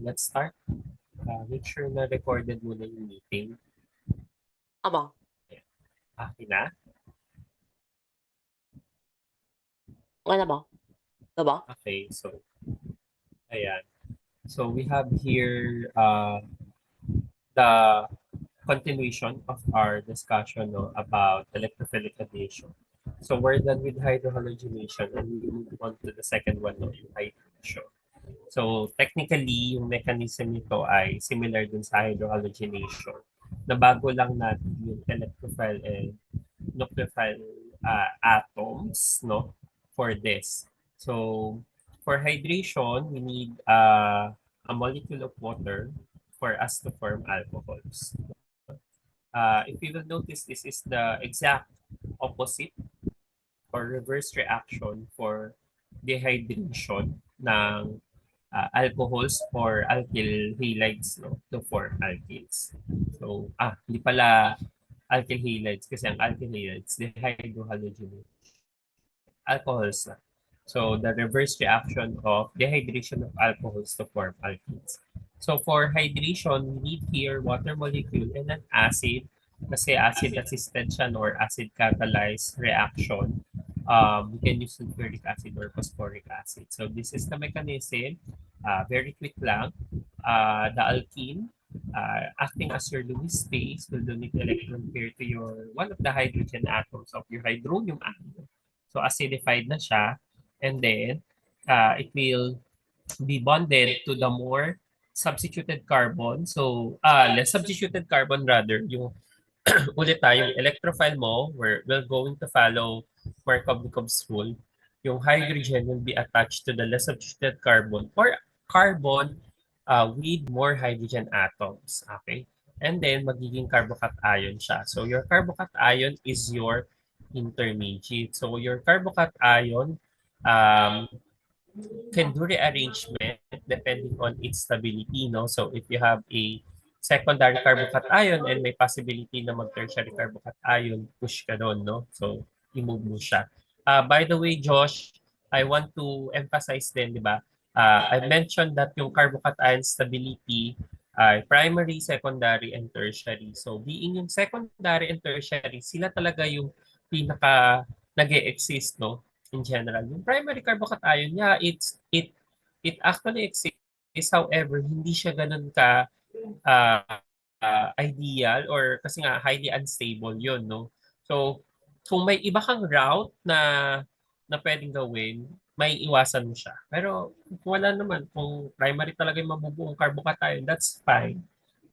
let's start. Make sure na recorded muna yung meeting. Aba. Okay na? Okay na ba? Diba? Okay, so, ayan. So, we have here the continuation of our discussion about electrophilic radiation. So, we're done with hydrohalogenation and we move on to the second one, yung hydration. So, technically, yung mechanism nito ay similar dun sa hydrohalogenation. Nabago lang natin yung electrophile and nucleophile atoms for this. So, for hydration, we need a molecule of water for us to form alcohols. If you will notice, this is the exact opposite or reverse reaction for dehydration ng alcohols or alkyl halides to form alkyls. So, hindi pala alkyl halides kasi ang alkyl halides, dehydrohalogenate alcohols na. So, the reverse reaction of dehydration of alcohols to form alkenes. So, for hydration, we need here water molecule and an acid kasi acid-assisted siya or acid-catalyzed reaction. We can use sulfuric acid or phosphoric acid. So, this is the mechanism. Very quick lang. The alkene acting as your Lewis space will donate electron pair to your one of the hydrogen atoms of your hydronium atom. So acidified na siya and then it will be bonded to the more substituted carbon. So less substituted carbon rather yung ulit yung electrophile mo we're going to follow Markov-Nikov's rule. Yung hydrogen will be attached to the less substituted carbon or carbon with more hydrogen atoms. Okay? And then magiging carbocation siya. So your carbocation is your intermediate. So your carbocation can do rearrangement depending on its stability. No? So if you have a secondary carbocation and may possibility na mag-tertiary carbocation, push ka doon. No? So i-move mo siya. By the way, Josh, I want to emphasize din, di ba? I mentioned that yung carbocation stability ay primary, secondary, and tertiary. So being yung secondary and tertiary, sila talaga yung pinaka nag-e-exist, no? In general. Yung primary carbocation, yeah, it actually exists. However, hindi siya ganun ka ideal or kasi nga highly unstable yun, no? So, kung may iba kang route na pwedeng gawin, may iwasan mo siya. Pero kung wala naman, kung primary talaga yung mabubuong carbocation, that's fine.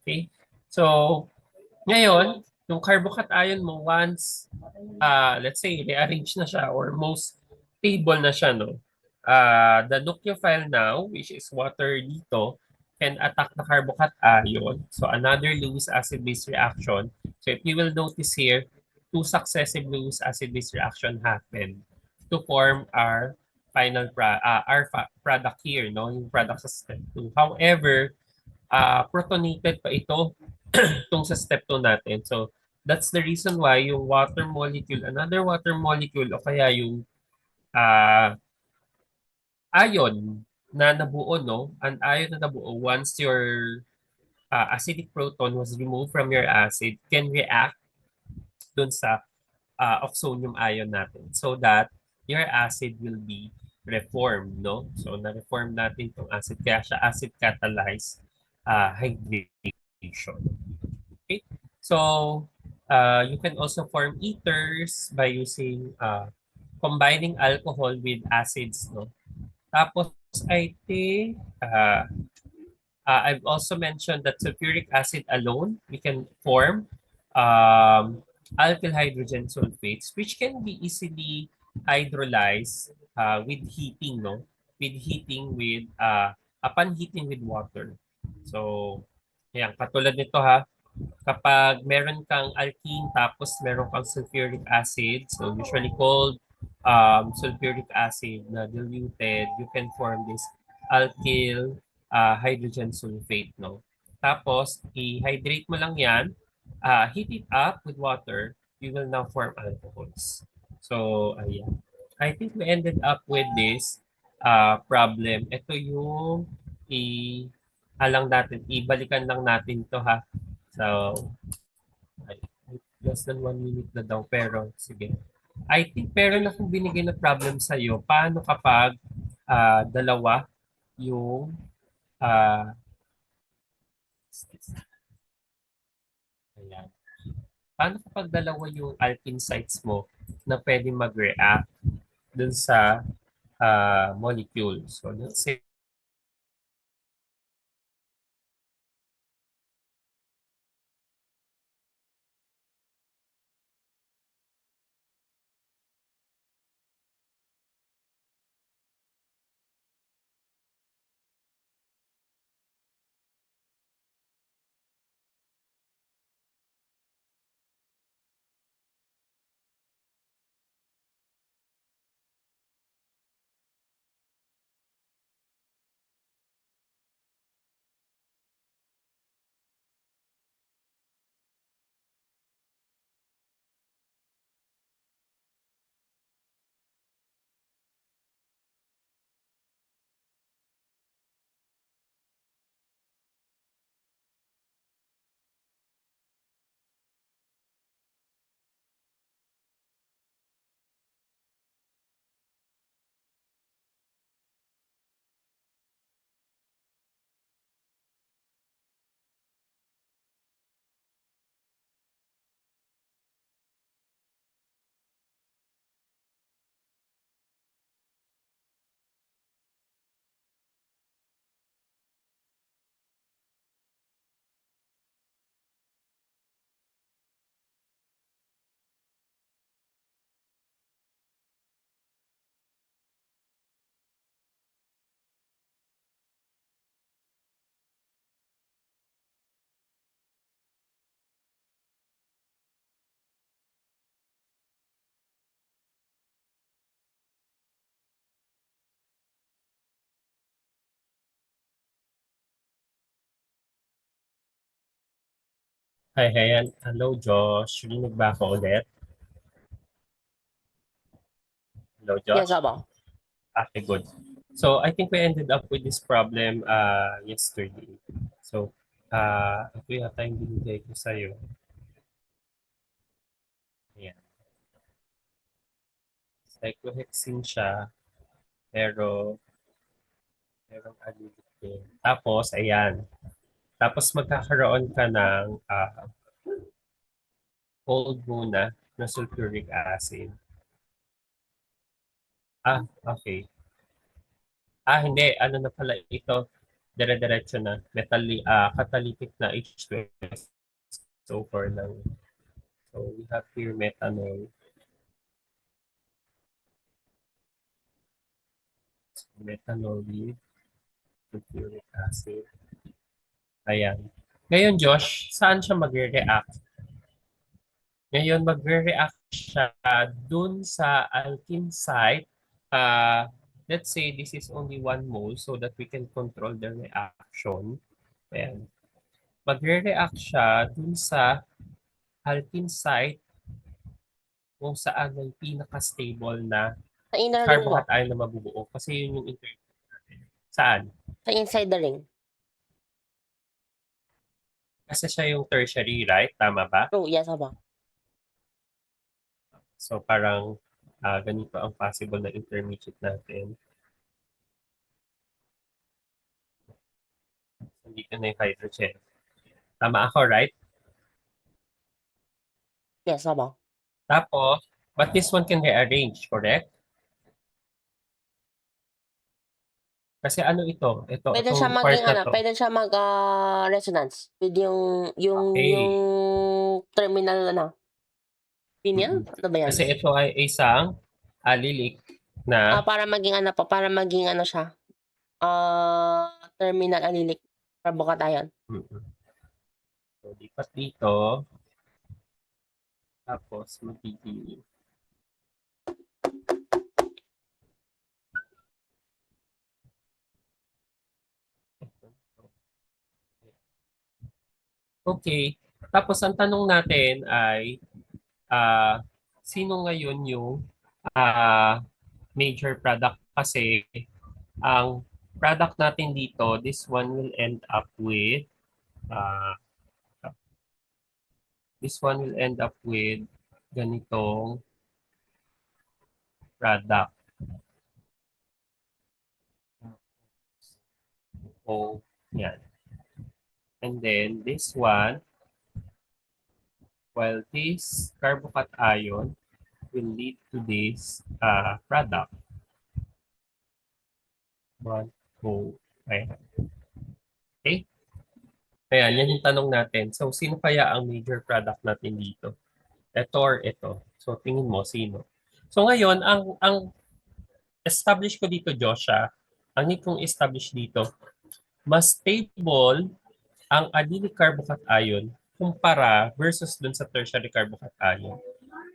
Okay? So, ngayon, yung carbocation mo once let's say rearrange na siya or most stable na siya, no? The nucleophile now, which is water dito, can attack the carbocation. So another Lewis acid-base reaction. So if you will notice here, two successive Lewis acid-base reaction happen to form our final product here, no? Yung product sa step 2. However, protonated pa ito itong sa step 2 natin. So that's the reason why yung water molecule, another water molecule o kaya yung ion na nabuo, no? An ion na nabuo once your acidic proton was removed from your acid can react dun sa oxonium ion natin so that your acid will be reformed, no? So na-reform natin itong acid kaya siya acid catalyzed hydration. Okay? So, you can also form ethers by using combining alcohol with acids, no? Tapos, I think, I've also mentioned that sulfuric acid alone, we can form alkyl hydrogen sulfates, which can be easily hydrolyzed with heating, no? With heating with, upon heating with water. So, yan, katulad nito ha, kapag meron kang alkene tapos meron kang sulfuric acid, so usually called sulfuric acid na diluted, you can form this alkyl hydrogen sulfate, no? Tapos, i-hydrate mo lang yan, heat it up with water, you will now form alcohols. So, ayan. I think we ended up with this problem. Ito yung lang natin, ibalikan lang natin to ha. So, ay, less than 1 minute na daw, pero sige. I think meron akong binigay na problem sa'yo. Paano kapag dalawa yung ah, ayan. Paano kapag dalawa yung alkene sites mo na pwedeng mag-react dun sa molecule? So, let's say, hi, hi, hello Josh. Rinig ba ako ulit? Hello Yes, Josh? abo. Okay, good. So, I think we ended up with this problem yesterday. So, ito yata yung binigay ko sa'yo. Ayan. Cyclohexene siya, pero merong added din. Tapos, ayan. Tapos magkakaroon ka ng cold muna na sulfuric acid. Okay. Hindi. Ano na pala ito? Dire-diretso na. Catalytic na H2S. So, for lang. So, we have here methanol. Methanol with sulfuric acid. Ayan. Ngayon, Josh, saan siya magre-react? Ngayon, magre-react siya dun sa alkene site. Let's say this is only 1 mole so that we can control the reaction. Ayan. Magre-react siya dun sa alkene site kung saan may pinaka-stable na Sa inner ring mo. carbocation na mabubuo. Kasi yun yung interface natin. Saan? Sa inside the ring. Kasi siya yung tertiary, right? Tama ba? True, yes, abo. So parang ganito ang possible na intermediate natin. Dito na yung hydrogen. Tama ako, right? Yes, abo. Tapos, but this one can rearrange, correct? Kasi ano ito? Pwede siya Itong part maging na ano, to. pwede siya resonance with yung Okay. terminal ano. Lineal? Mm-mm. Ano ba yan? Kasi ito ay isang allylic na Para maging ano po, para maging ano siya. Terminal alilik. Carbocation. mm-mm. So, lipat dito. Tapos, magiging okay. Tapos, ang tanong natin ay sino ngayon yung major product kasi ang product natin dito, this one will end up with, uh, ganitong product. O, yan. And then this one, while this carbocation will lead to this product. One, two, ayan. Okay? Ayan, yan yung tanong natin. So, sino kaya ang major product natin dito? Ito or ito? So, tingin mo, sino? So, ngayon, ang establish ko dito, Joshua, ang need kong establish dito, mas stable ang acylic carbocation kumpara versus dun sa tertiary carbocation.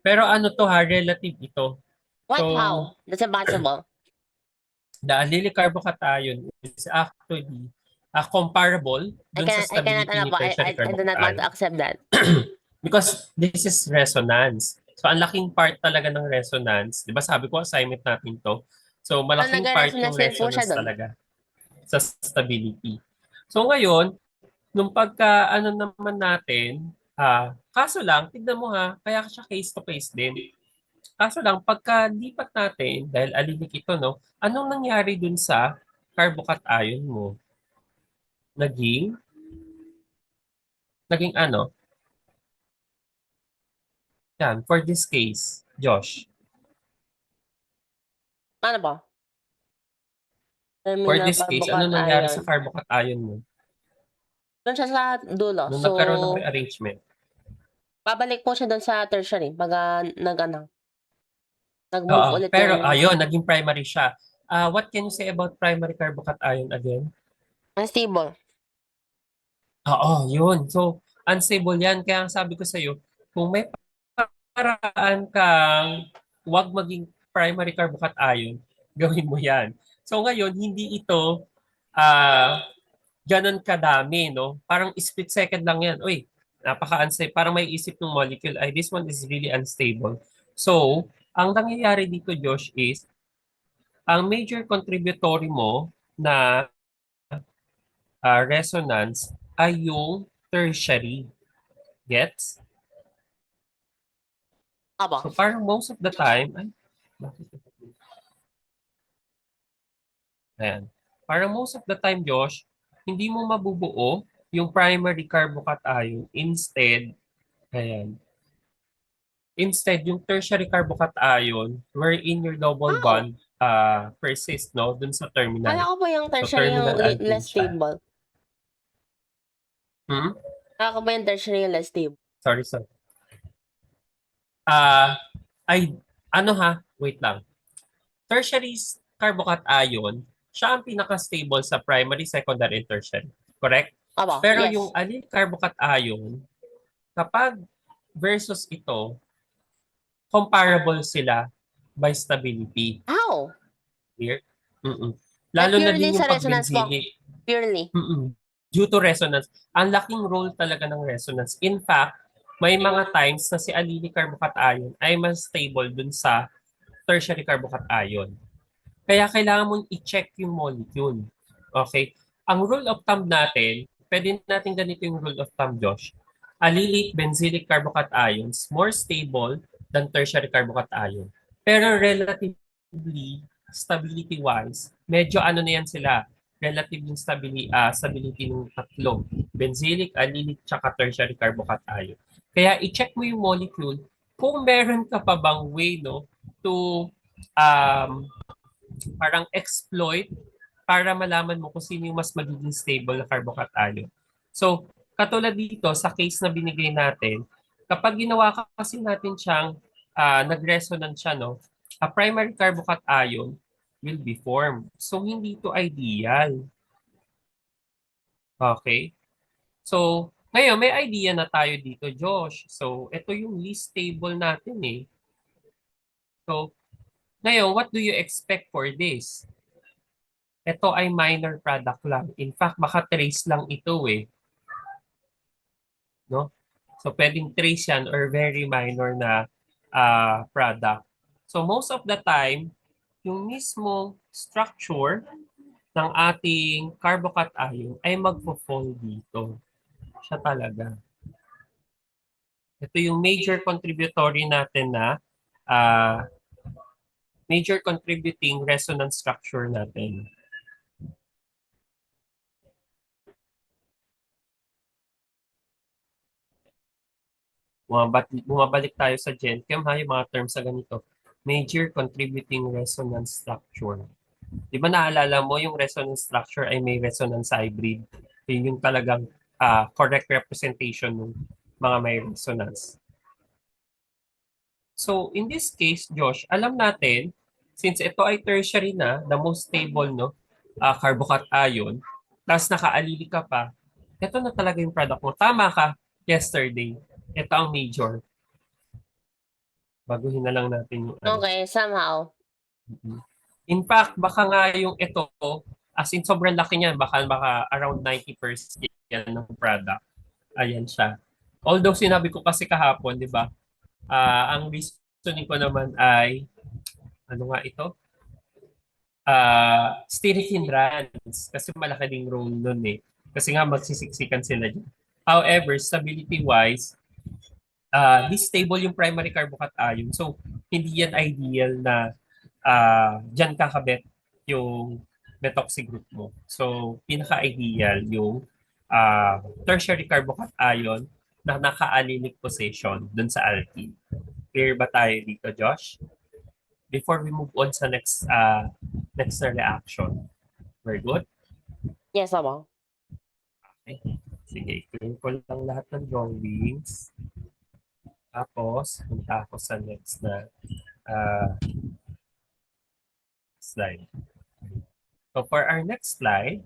Pero ano to ha, relative ito. What? So, How? That's impossible. the acylic carbocation is actually comparable I dun sa cannot, I cannot, stability ano ni po, tertiary I do not want to carbocation. accept that. Because this is resonance. So, ang laking part talaga ng resonance. Di ba sabi ko, assignment natin to. So, malaking part yung nag-resonance din po siya resonance dun. talaga sa stability. So, ngayon, nung pagka, ano naman natin, kaso lang, tignan mo ha, kaya siya case to case din. Kaso lang, pagka lipat natin, dahil alinik ito, no, anong nangyari dun sa carbocation mo? Naging ano? Yan, for this case, Josh. Ano po? For Terminal this case, ano nangyari sa carbocation. carbocation mo? Doon siya sa dulo. Nung So, nagkaroon ng rearrangement. babalik po siya doon sa tertiary pag nag-move Oo, ulit pero yung ayun, naging primary siya. What can you say about primary carbocation again? unstable. Oo, yun. So, unstable yan. Kaya ang sabi ko sa'yo, kung may paraan kang huwag maging primary carbocation, gawin mo yan. So ngayon, hindi ito ganun kadami, no? Parang split second lang yan. Uy, napaka-unstable. Parang may isip ng molecule, ay, this one is really unstable. So, ang nangyayari dito, Josh, is ang major contributory mo na resonance ay yung tertiary. Gets? Aba. So, parang most of the time, ay, bakit ito? Ayan. Parang most of the time, Josh, hindi mo mabubuo yung primary carbocation. Instead, ayan. Instead, yung tertiary carbocation wherein your double How? bond persist, no? Dun sa terminal. Kala ko po yung So, tertiary yung terminal alkene less siya. stable. Kala ko po yung tertiary yung less stable. Sorry. Ay, ano ha? Wait lang. Tertiary carbocation, siya ang pinaka-stable sa primary, secondary, and tertiary. Correct? Aba, Pero yes. yung acylic carbocation, kapag versus ito, comparable sila by stability. How? Clear? Lalo na purely din yung sa resonance po. pag-benzilic. Purely. Due to resonance. Ang laking role talaga ng resonance. In fact, may mga times na si acylic carbocation ay mas stable dun sa tertiary carbocation. Kaya kailangan mong i-check yung molecule. Okay? Ang rule of thumb natin, pwede natin ganito yung rule of thumb, Josh. Acylic benzylic carbocations more stable than tertiary carbocation. Pero relatively, stability-wise, medyo ano na yan sila, relative yung stability ng tatlo. Benzylic, acylic, tsaka tertiary carbocation. Kaya i-check mo yung molecule kung meron ka pa bang way, no, to parang exploit para malaman mo kung sino yung mas magiging stable na carbocation. So, katulad dito sa case na binigay natin, kapag ginawa kasi natin siyang nag-resonance siya, no, a primary carbocation will be formed. So, hindi ito ideal. Okay? So, ngayon, may idea na tayo dito, Josh. So, ito yung least stable natin eh. So, ngayon, what do you expect for this? Ito ay minor product lang. In fact, baka trace lang ito eh. No? So, pwedeng trace yan or very minor na product. So, most of the time, yung mismo structure ng ating carbocation ay magfo-fall dito. Siya talaga. Ito yung major contributory natin na major contributing resonance structure natin. Bumabalik tayo sa GenChem, yung mga terms sa ganito. Major contributing resonance structure. Di ba naalala mo yung resonance structure ay may resonance hybrid? Yun yung talagang correct representation ng mga may resonance. So, in this case, Josh, alam natin, since ito ay tertiary na, the most stable, no, carbocation, tapos nakaalili ka pa, ito na talaga yung product mo. Tama ka yesterday. Ito ang major. Baguhin na lang natin yung ano. Okay, somehow. In fact, baka nga yung ito, as in sobrang laki niyan, baka around 90% yan ng product. Ayan siya. Although sinabi ko kasi kahapon, di ba, ang reasoning ko naman ay, ano nga ito? Steric hindrance. Kasi malaki ding role nun eh. Kasi nga magsisiksikan sila dyan. However, stability-wise, this stable yung primary carbocation. So, hindi yan ideal na dyan kakabit yung methoxy group mo. So, pinaka-ideal yung tertiary carbocation na naka-allylic position dun sa alkene. Clear ba tayo dito, Josh? Before we move on sa next reaction. Very good. Yes, Amo. Okay. Sige, clear ko lang lahat ng drawings. Tapos, punta ako sa next na slide. So for our next slide,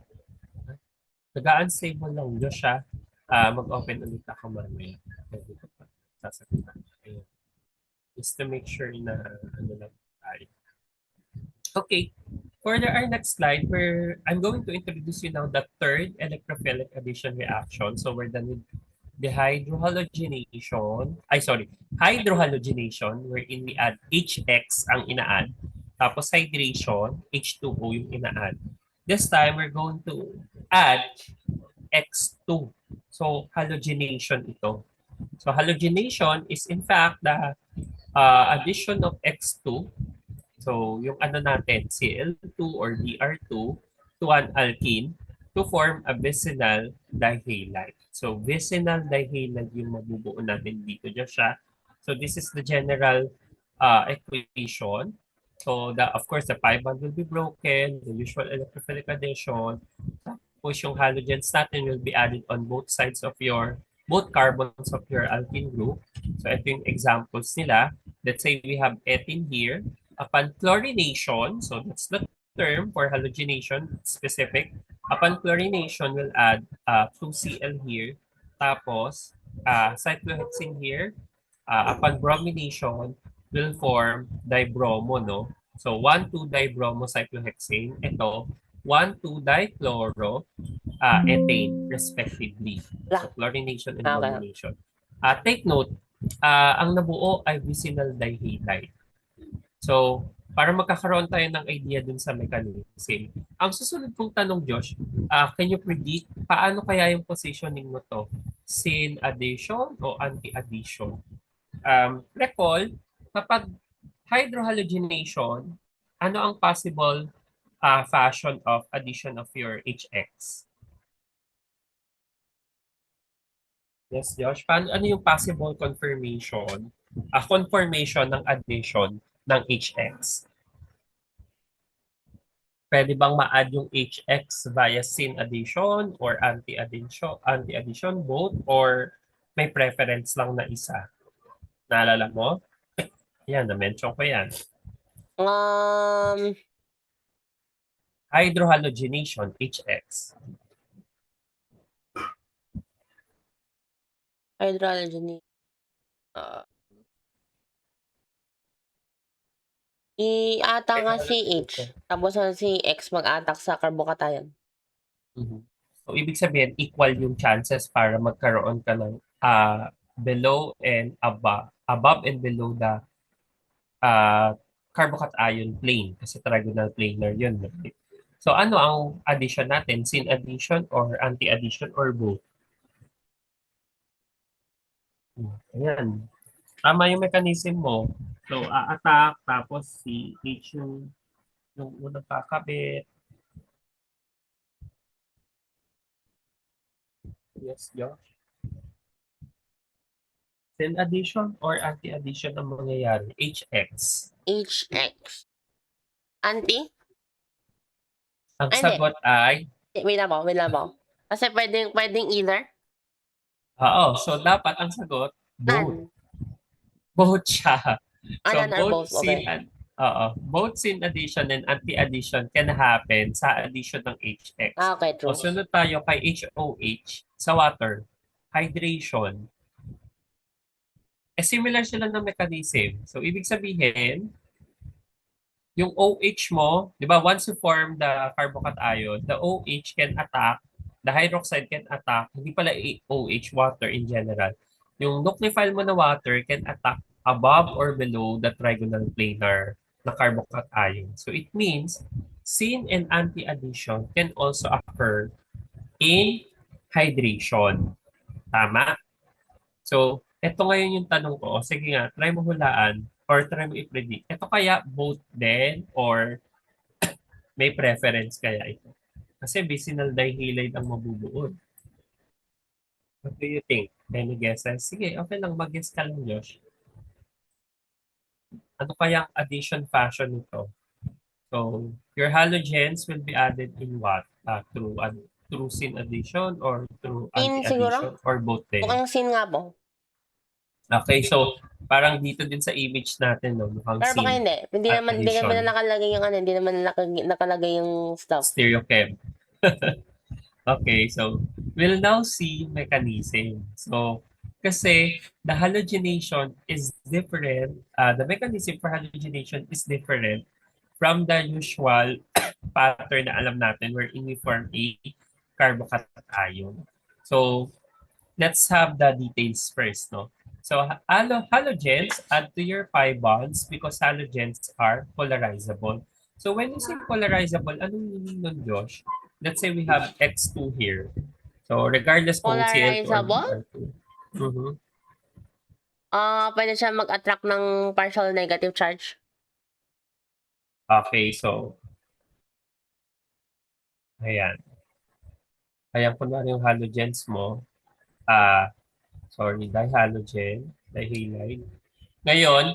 nag-unstable lang Diyos siya. Mag-open ulit ako mamaya. Pwede ko pa sasagutan. Ayun. Just to make sure na ano lang tayo. Okay. For our next slide, I'm going to introduce you now the third electrophilic addition reaction. So we're done with the hydrohalogenation. Hydrohalogenation wherein we add HX ang ina-add. Tapos hydration, H2O yung ina-add. This time, we're going to add X2. So, halogenation ito. So, halogenation is in fact the addition of X2. So, yung ano natin, Cl2 or Br2 to an alkene to form a vicinal dihalide. So, vicinal dihalide yung mabubuo natin dito dyan siya. So, this is the general equation. So, of course, the pi bond will be broken, the usual electrophilic addition. Tapos yung halogens natin will be added on both sides of both carbons of your alkene group. So, ito yung examples nila. Let's say we have ethene here. Upon chlorination, so that's the term for halogenation specific. Upon chlorination, we'll add 2Cl here. Tapos, cyclohexene here. Upon bromination, will form dibromo, no? So, 1,2-dibromocyclohexane. Ito, 1,2-dichloro ethane, respectively. So, chlorination and bromination. Take note, ang nabuo ay vicinal dihalide. So, para magkakaroon tayo ng idea dun sa mechanism. Ang susunod kong tanong, Josh, can you predict paano kaya yung positioning mo to? Syn addition o anti-addition? Recall, kapag hydrohalogenation, ano ang possible fashion of addition of your HX? Yes, Josh. Ano yung possible conformation ng addition ng HX? Pwede bang ma-add yung HX via syn addition or anti-addition both or may preference lang na isa? Naalala mo? Yan, na-mention ko yan. Hydrohalogenation, HX. Hydrogenation. I-atak nga si H. Tapos si X mag-atak sa carbocation. So, ibig sabihin, equal yung chances para magkaroon ka ng below and above and below the carbocation plane. Kasi trigonal planar yun. So ano ang addition natin? Syn addition or anti-addition or both? Ayan. Tama yung mechanism mo. So, a-attack, tapos si H yung unang kakabit. Yes, Josh. Then addition or anti-addition ang mangyayari? HX. HX. Anti? Ang Ay, hindi. sagot ay, Wait lang po. Kasi pwedeng either. oo. So, dapat ang sagot, both. An. Both siya. So, Anan or both. Okay. both syn addition and anti-addition can happen sa addition ng HX. Okay, O true. sunod tayo kay HOH sa water. Hydration. Similar sila ng mechanism. So, ibig sabihin, yung OH mo, di ba, once you form the carbocation, the OH can attack, the hydroxide can attack, hindi pala OH, water in general. Yung nucleophile mo na water can attack above or below the trigonal planar na carbocation. So it means syn and anti-addition can also occur in hydration. Tama? So, eto ngayon yung tanong ko. O, sige nga, try mo hulaan or try mo i-predict. Ito kaya both din or may preference kaya ito? Kasi bisinal dihhalide ang mabubuod. What do you think? Any guesses? Sige, okay lang. Mag-guess ka lang, Josh. Ano kaya ang addition fashion nito? So, your halogens will be added in what? Through syn addition or through Sin siguro? anti-addition or both din? Mukhang sin nga po. Okay, so parang dito din sa image natin, no, mukhang Pero baka syn hindi. Hindi naman na nakalagay yung ano, hindi naman na nakalagay yung stuff. stereochem. Okay, so we'll now see mechanism. So, kasi the halogenation is different, the mechanism for halogenation is different from the usual pattern na alam natin wherein we form a carbocation. So, let's have the details first, no? So, halogens add to your pi bonds because halogens are polarizable. So, when you say polarizable, anong meaning nun, Josh? Let's say we have X2 here. So, regardless kung CL2 or Polarizable? Br2. Mhm. Pwede siya mag-attract ng partial negative charge. Okay, so, ayan. Ayan, kunwari yung halogens mo, dihalogen, Ngayon,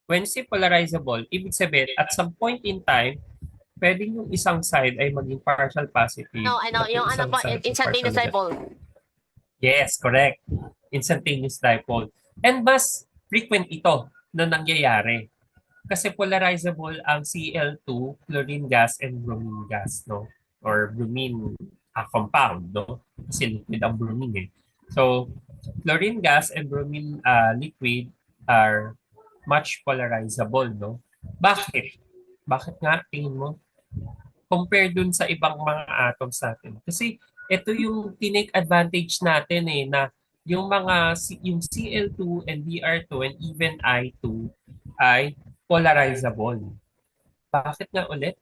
when say polarizable, ibig sabihin, at some point in time, pwedeng yung isang side ay maging partial positive No, at yung yung isang po, side ay partial instantaneous negative. dipole. Yes, correct. Instantaneous dipole. And mas frequent ito na nangyayari. Kasi polarizable ang Cl2, chlorine gas, and bromine gas, no? Or bromine compound, no? Kasi liquid ang bromine eh. So, chlorine gas and bromine liquid are much polarizable, no? Bakit? Bakit nga tingin mo? Compare dun sa ibang mga atoms natin. Kasi ito yung tinake advantage natin eh na yung yung Cl2 and Br2 and even I2 ay polarizable. Bakit nga ulit?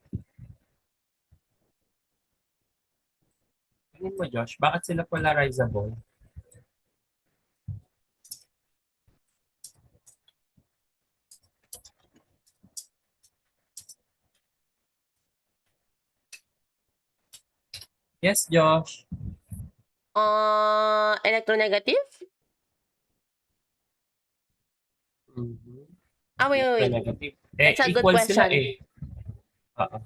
Tingin mo, Josh, bakit sila polarizable? Yes, Josh. Electronegative? Mhm. Wait. Negative. That's a good Equal sila question. eh. Oo.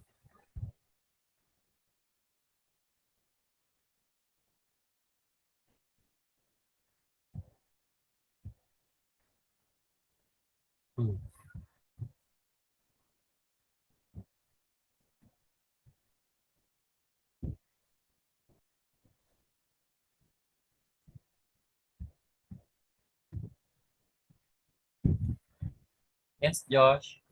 Hmm. Yes, Josh.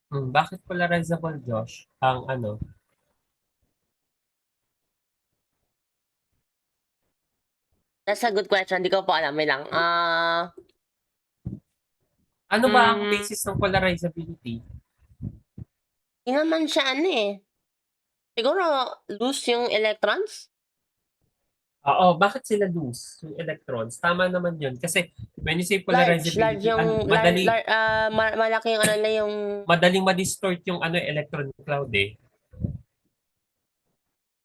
Bakit polarizable, Josh? Ang ano? That's a good question. Di ko po alam. Wait lang. Ano ba ang basis ng polarizability? Hindi naman siya ano eh. Siguro loose yung electrons? Oo, bakit sila loose yung electrons? Tama naman yun. Kasi when you say Large polarizability, yung, malaki yung ano na yung, madaling ma-distort yung electron cloud eh.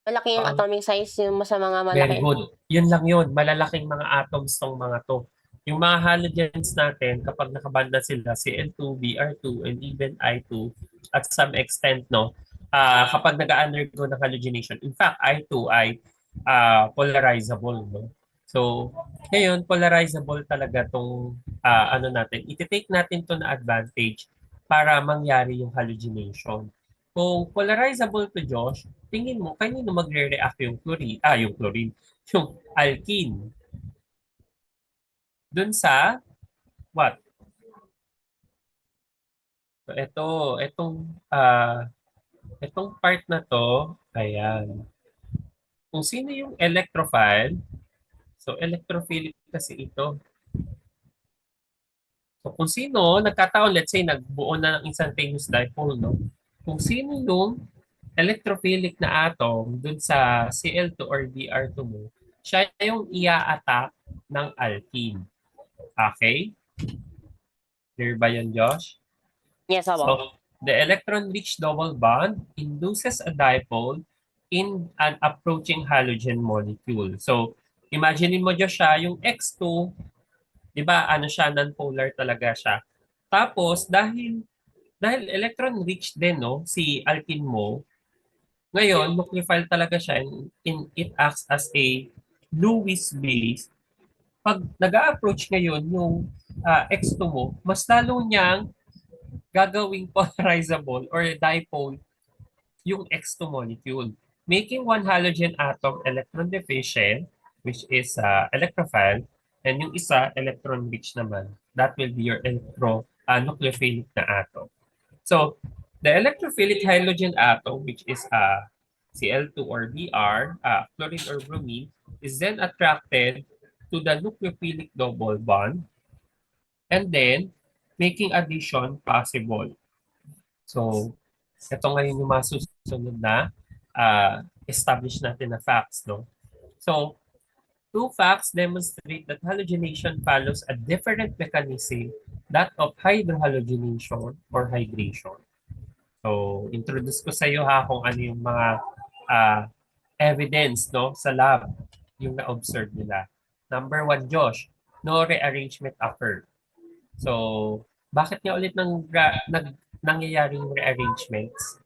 malaki yung Oo. atomic size yung sa mga Very malaki. good. Yun lang yun. Malalaking mga atoms tong mga to. Yung mga halogens natin, kapag nakabanda sila, Cl2, Br2, and even I2, at some extent, no, kapag nag-undergo ng halogenation, in fact, I2 ay polarizable, no? So, ngayon, polarizable talaga tong ano natin. Iti-take natin to na advantage para mangyari yung halogenation. Kung polarizable to Josh, tingin mo, kanino magre-react yung chlorine, yung alkene. Dun sa, what? So, itong part na to, ayan. Kung sino yung electrophile, so electrophilic kasi ito. So, kung sino, nagkataon, let's say, nagbuo na ng instantaneous dipole, no? Kung sino yung electrophilic na atom dun sa Cl2 or Br2 mo, siya yung ia-attack ng alkene. Okay? Clear ba yun, Josh? Yes, abo. So, the electron-rich double bond induces a dipole in an approaching halogen molecule. So, imagine mo Josh siya, yung X2, di ba, ano siya, non-polar talaga siya. Tapos, dahil electron-rich din, no, si alkene mo, ngayon, nucleophile talaga siya and it acts as a Lewis base. Pag nag-a-approach ngayon yung X2 mo, mas lalo niyang gagawing polarizable or dipole yung X2 molecule, making one halogen atom electron deficient, which is electrophile, and yung isa electron rich naman. That will be your nucleophilic na atom. So, the electrophilic halogen atom, which is Cl2 or Br, chlorine or bromine, is then attracted to the nucleophilic double bond and then making addition possible. So, ito ngayon yung mga susunod na establish natin na facts. No? So, two facts demonstrate that halogenation follows a different mechanism that of hydrohalogenation or hydration. So, introduce ko sa iyo kung ano yung mga uh, evidence no sa lab yung na-observe nila. Number one, Josh, no rearrangement occurred. So, bakit nga ulit nangyayari yung rearrangements?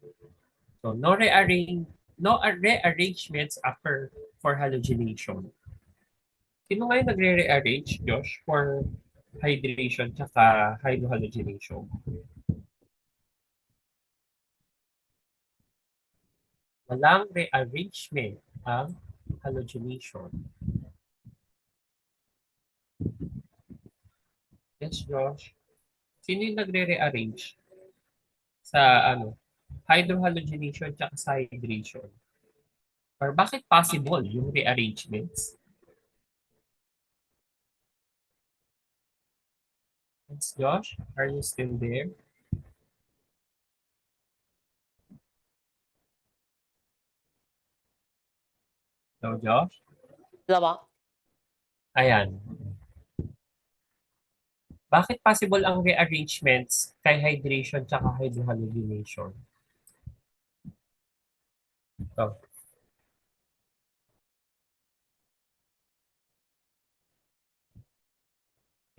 So, no rearrangements occur for halogenation. Sino ngayon nagre-rearrange, Josh, for hydration tsaka hydrohalogenation? Walang rearrangement ang halogenation. Yes, Josh. Sino yung nagre-rearrange sa hydrohalogenation at sa hydration? Or bakit possible yung rearrangements? Yes, Josh, are you still there? No, Josh? Diba? Ayan. Bakit possible ang rearrangements kay hydration at hydrohalogenation? Ito.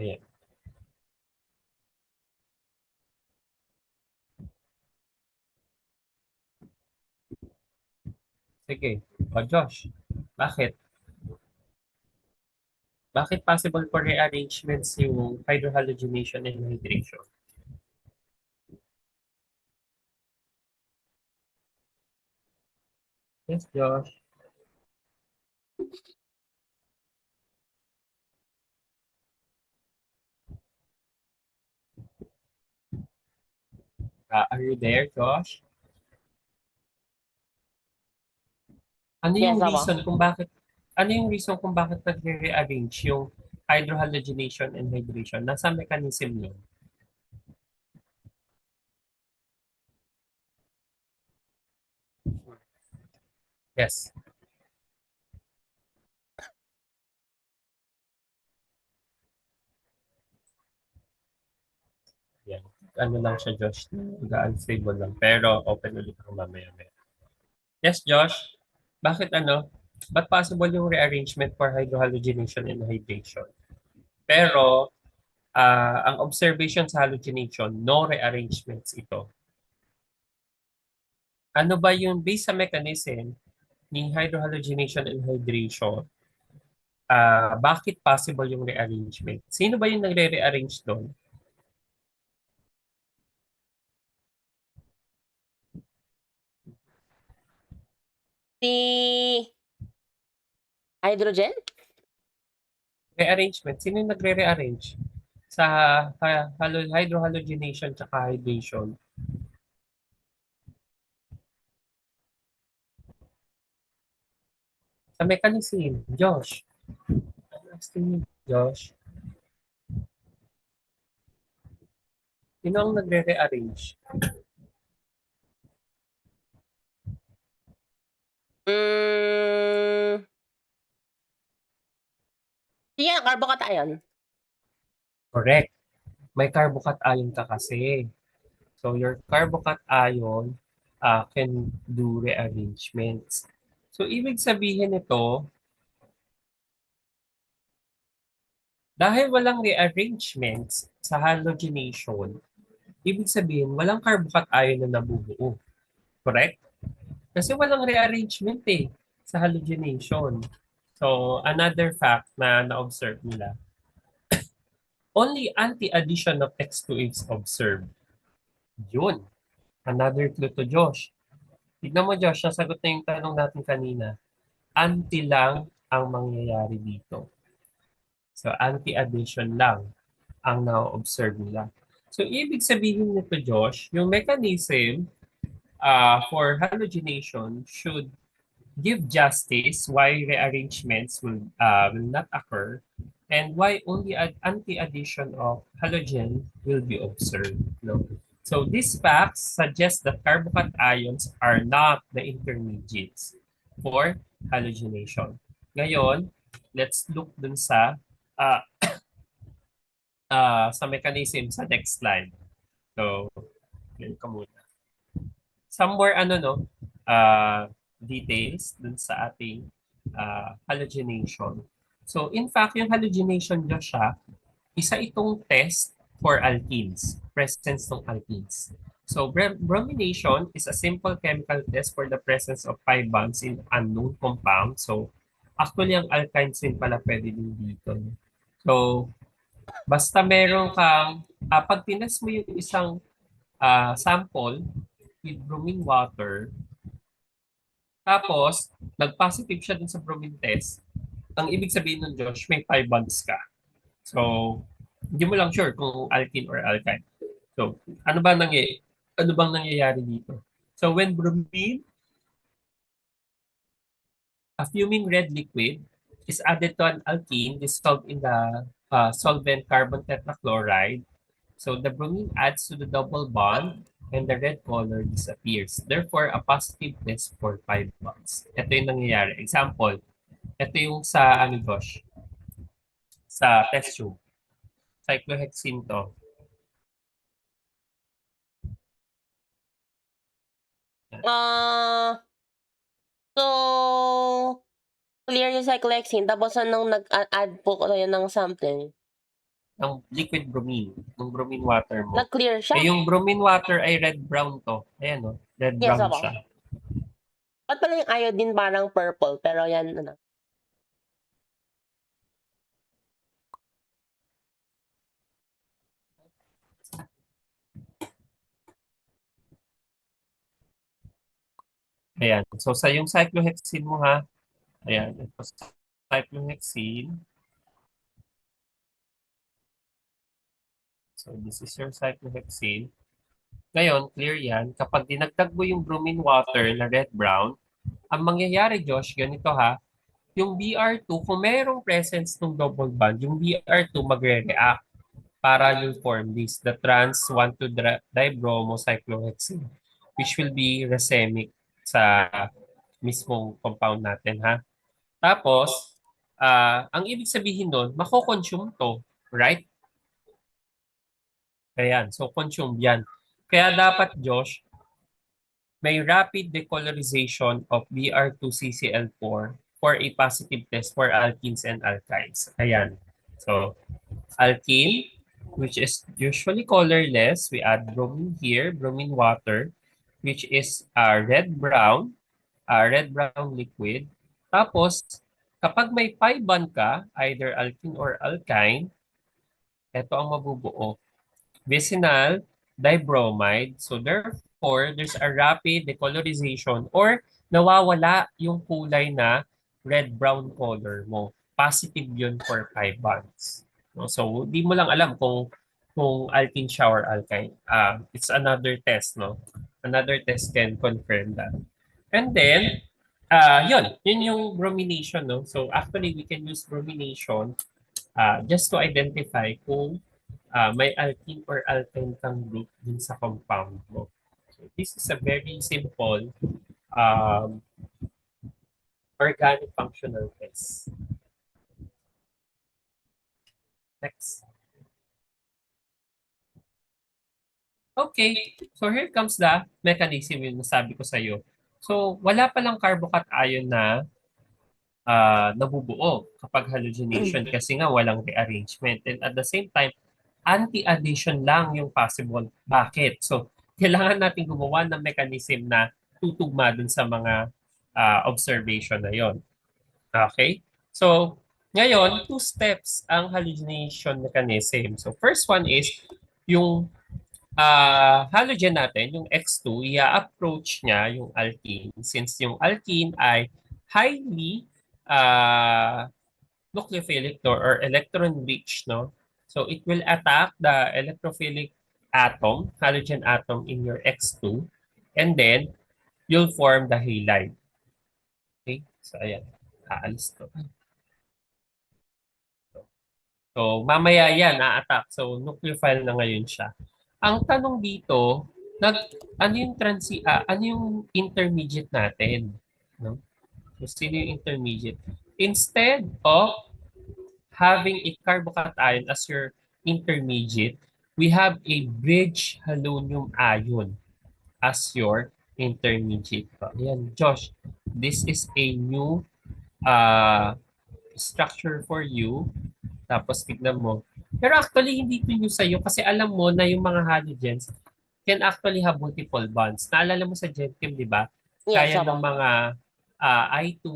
Ayan. Sige. O Josh, bakit? Bakit possible for rearrangements yung hydrohalogenation and hydration? Yes, Josh. Are you there, Josh? Ano Yes, yung abo. reason kung bakit ano yung reason kung bakit nagre-rearrange yung hydrohalogenation and hydration? Nasa mechanism yun. Yes. Yan. Ano lang siya, Josh? Unstable lang. Pero open ulit ako mamaya-maya. Yes, Josh? Bakit ano? Ba't possible yung rearrangement for hydrohalogenation and hydration? Pero, ang observation sa halogenation, no rearrangements ito. Ano ba yung base sa mechanism ni hydrohalogenation and hydration? Bakit possible yung rearrangement? Sino ba yung nagre-rearrange doon? Si hydrogen? Rearrangement. Sino yung nagre-rearrange? Sa hydrohalogenation at hydration. Sa mechanism, Josh. I'm asking you, Josh. Sino ang nagre-rearrange? Mm, yeah, carbocation. Correct. May carbocation ka kasi. So your carbocation can do rearrangements. So ibig sabihin nito, dahil walang rearrangements sa halogenation, ibig sabihin walang carbocation na nabubuo. Correct? Kasi walang rearrangement sa halogenation. So another fact na na-observe nila, only anti-addition of X2 is observed. Yun. Another clue to Josh. Tignan mo Josh, nasagot na yung tanong natin kanina. Anti lang ang mangyayari dito. So anti-addition lang ang na-observe nila. So ibig sabihin nito Josh, yung mechanism for halogenation should give justice why rearrangements will not occur and why only anti-addition of halogen will be observed. No? So these facts suggest that carbocations are not the intermediates for halogenation. Ngayon, let's look dun uh, sa mechanism sa next slide. So, yun ka muna. Somewhere details dun sa ating halogenation. So in fact, yung halogenation nyo siya, isa itong test for alkenes, presence ng alkenes. So bromination is a simple chemical test for the presence of pi bonds in unknown compound. So actually ang alkynes din pala pwede din dito. So basta meron kang, pag tinest mo yung isang sample with bromine water, tapos, nag-positive siya dun sa bromine test. Ang ibig sabihin nun, Josh, may 5 bonds ka. So, hindi mo lang sure kung alkene or alkyne. So, ano bang nangyayari dito? So, when bromine, a fuming red liquid, is added to an alkene dissolved in the solvent carbon tetrachloride, so the bromine adds to the double bond and the red color disappears. Therefore, a positive test for 5 bonds. Ito yung nangyayari. Example, ito yung sa Josh, sa test tube. Cyclohexene to. So, clear yung cyclohexene. Tapos, anong nag-add po kayo ng something? Ng liquid bromine. Ng bromine water mo. Nag-clear siya? Yung bromine water ay red-brown to. Ayan o. Red-brown ako. siya. Ba't pala yung iodine parang purple? Pero yan, Ayan. So, sa yung cyclohexene mo ha. Ayan. Ito cyclohexene. So, this is your cyclohexene. Ngayon, clear yan. Kapag dinagdag mo yung bromine water na red-brown, ang mangyayari, Josh, ganito ha. yung Br2, kung merong presence ng double bond, yung Br2 magre-react para yung form this, the trans 1,2-dibromocyclohexane, which will be racemic sa mismong compound natin, ha? Tapos, ang ibig sabihin nun, mako-consume to, right? Ayan, so consume yan. Kaya dapat, Josh, may rapid decolorization of Br2CCl4 for a positive test for alkenes and alkynes. Ayan. So, alkene, which is usually colorless, we add bromine here, bromine water, which is red-brown liquid. Tapos, kapag may pi bond ka, either alkene or alkyne, ito ang mabubuo. Vicinal dibromide. So therefore, there's a rapid decolorization or nawawala yung kulay na red-brown color mo. Positive yun for pi bonds. No? So, di mo lang alam kung alkene siya or alkyne. It's another test, no? Another test can confirm that. And then, yun yung bromination, no? So actually, we can use bromination just to identify kung may alkene or alkyne kang group din sa compound mo. So this is a very simple um, organic functional test. Next. Okay, so here comes the mechanism yung nasabi ko sa iyo. So wala palang carbocation na nabubuo kapag halogenation kasi nga walang rearrangement. And at the same time, anti-addition lang yung possible. Bakit? So, kailangan natin gumawa ng mechanism na tutugma dun sa mga observation na yon. Okay? So, ngayon, two steps ang halogenation mechanism. So, first one is yung halogen natin, yung X2, i-approach niya yung alkene. Since yung alkene ay highly nucleophilic or electron rich, no? So it will attack the electrophilic atom, halogen atom in your X2, and then you'll form the halide. Okay? So ayan, aalis to. So mamaya yan, na-attack. So nucleophile na ngayon siya. Ang tanong dito, ano yung intermediate natin? No? So sino yung intermediate? Instead of having a carbocation as your intermediate, we have a bridge halonium ion as your intermediate. Ayan, Josh, this is a new uh, structure for you. Tapos tignan mo. Pero actually, hindi ito new sa'yo kasi alam mo na yung mga halogens can actually have multiple bonds. Naalala mo sa Genchem, di ba? Yes, Kaya ng opo. mga I2,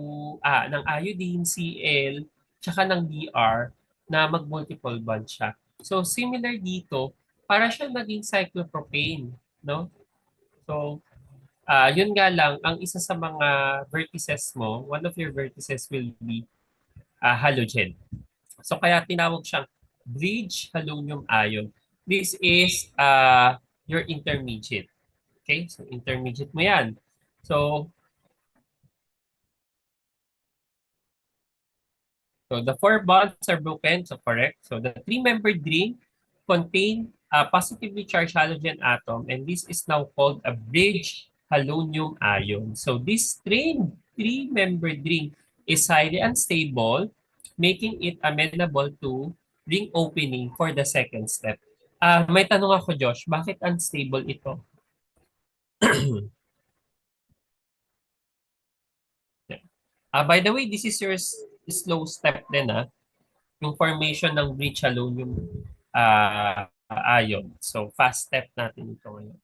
ng iodine, Cl, tsaka ng Br na mag-multiple bond siya. So similar dito, para siya naging cyclopropane, no? So yun nga lang, ang isa sa mga vertices mo, one of your vertices will be halogen. So kaya tinawag siyang bridge halonium ion. This is your intermediate. Okay? So intermediate mo yan. So the four bonds are broken, so correct. So the three-membered ring contain a positively charged halogen atom, and this is now called a bridge halonium ion. So this three-membered ring is highly unstable, making it amenable to ring opening for the second step. May tanong ako, Josh, bakit unstable ito? By the way, this is your slow step din, yung formation ng bridge halonium ion. So, fast step natin ito ngayon.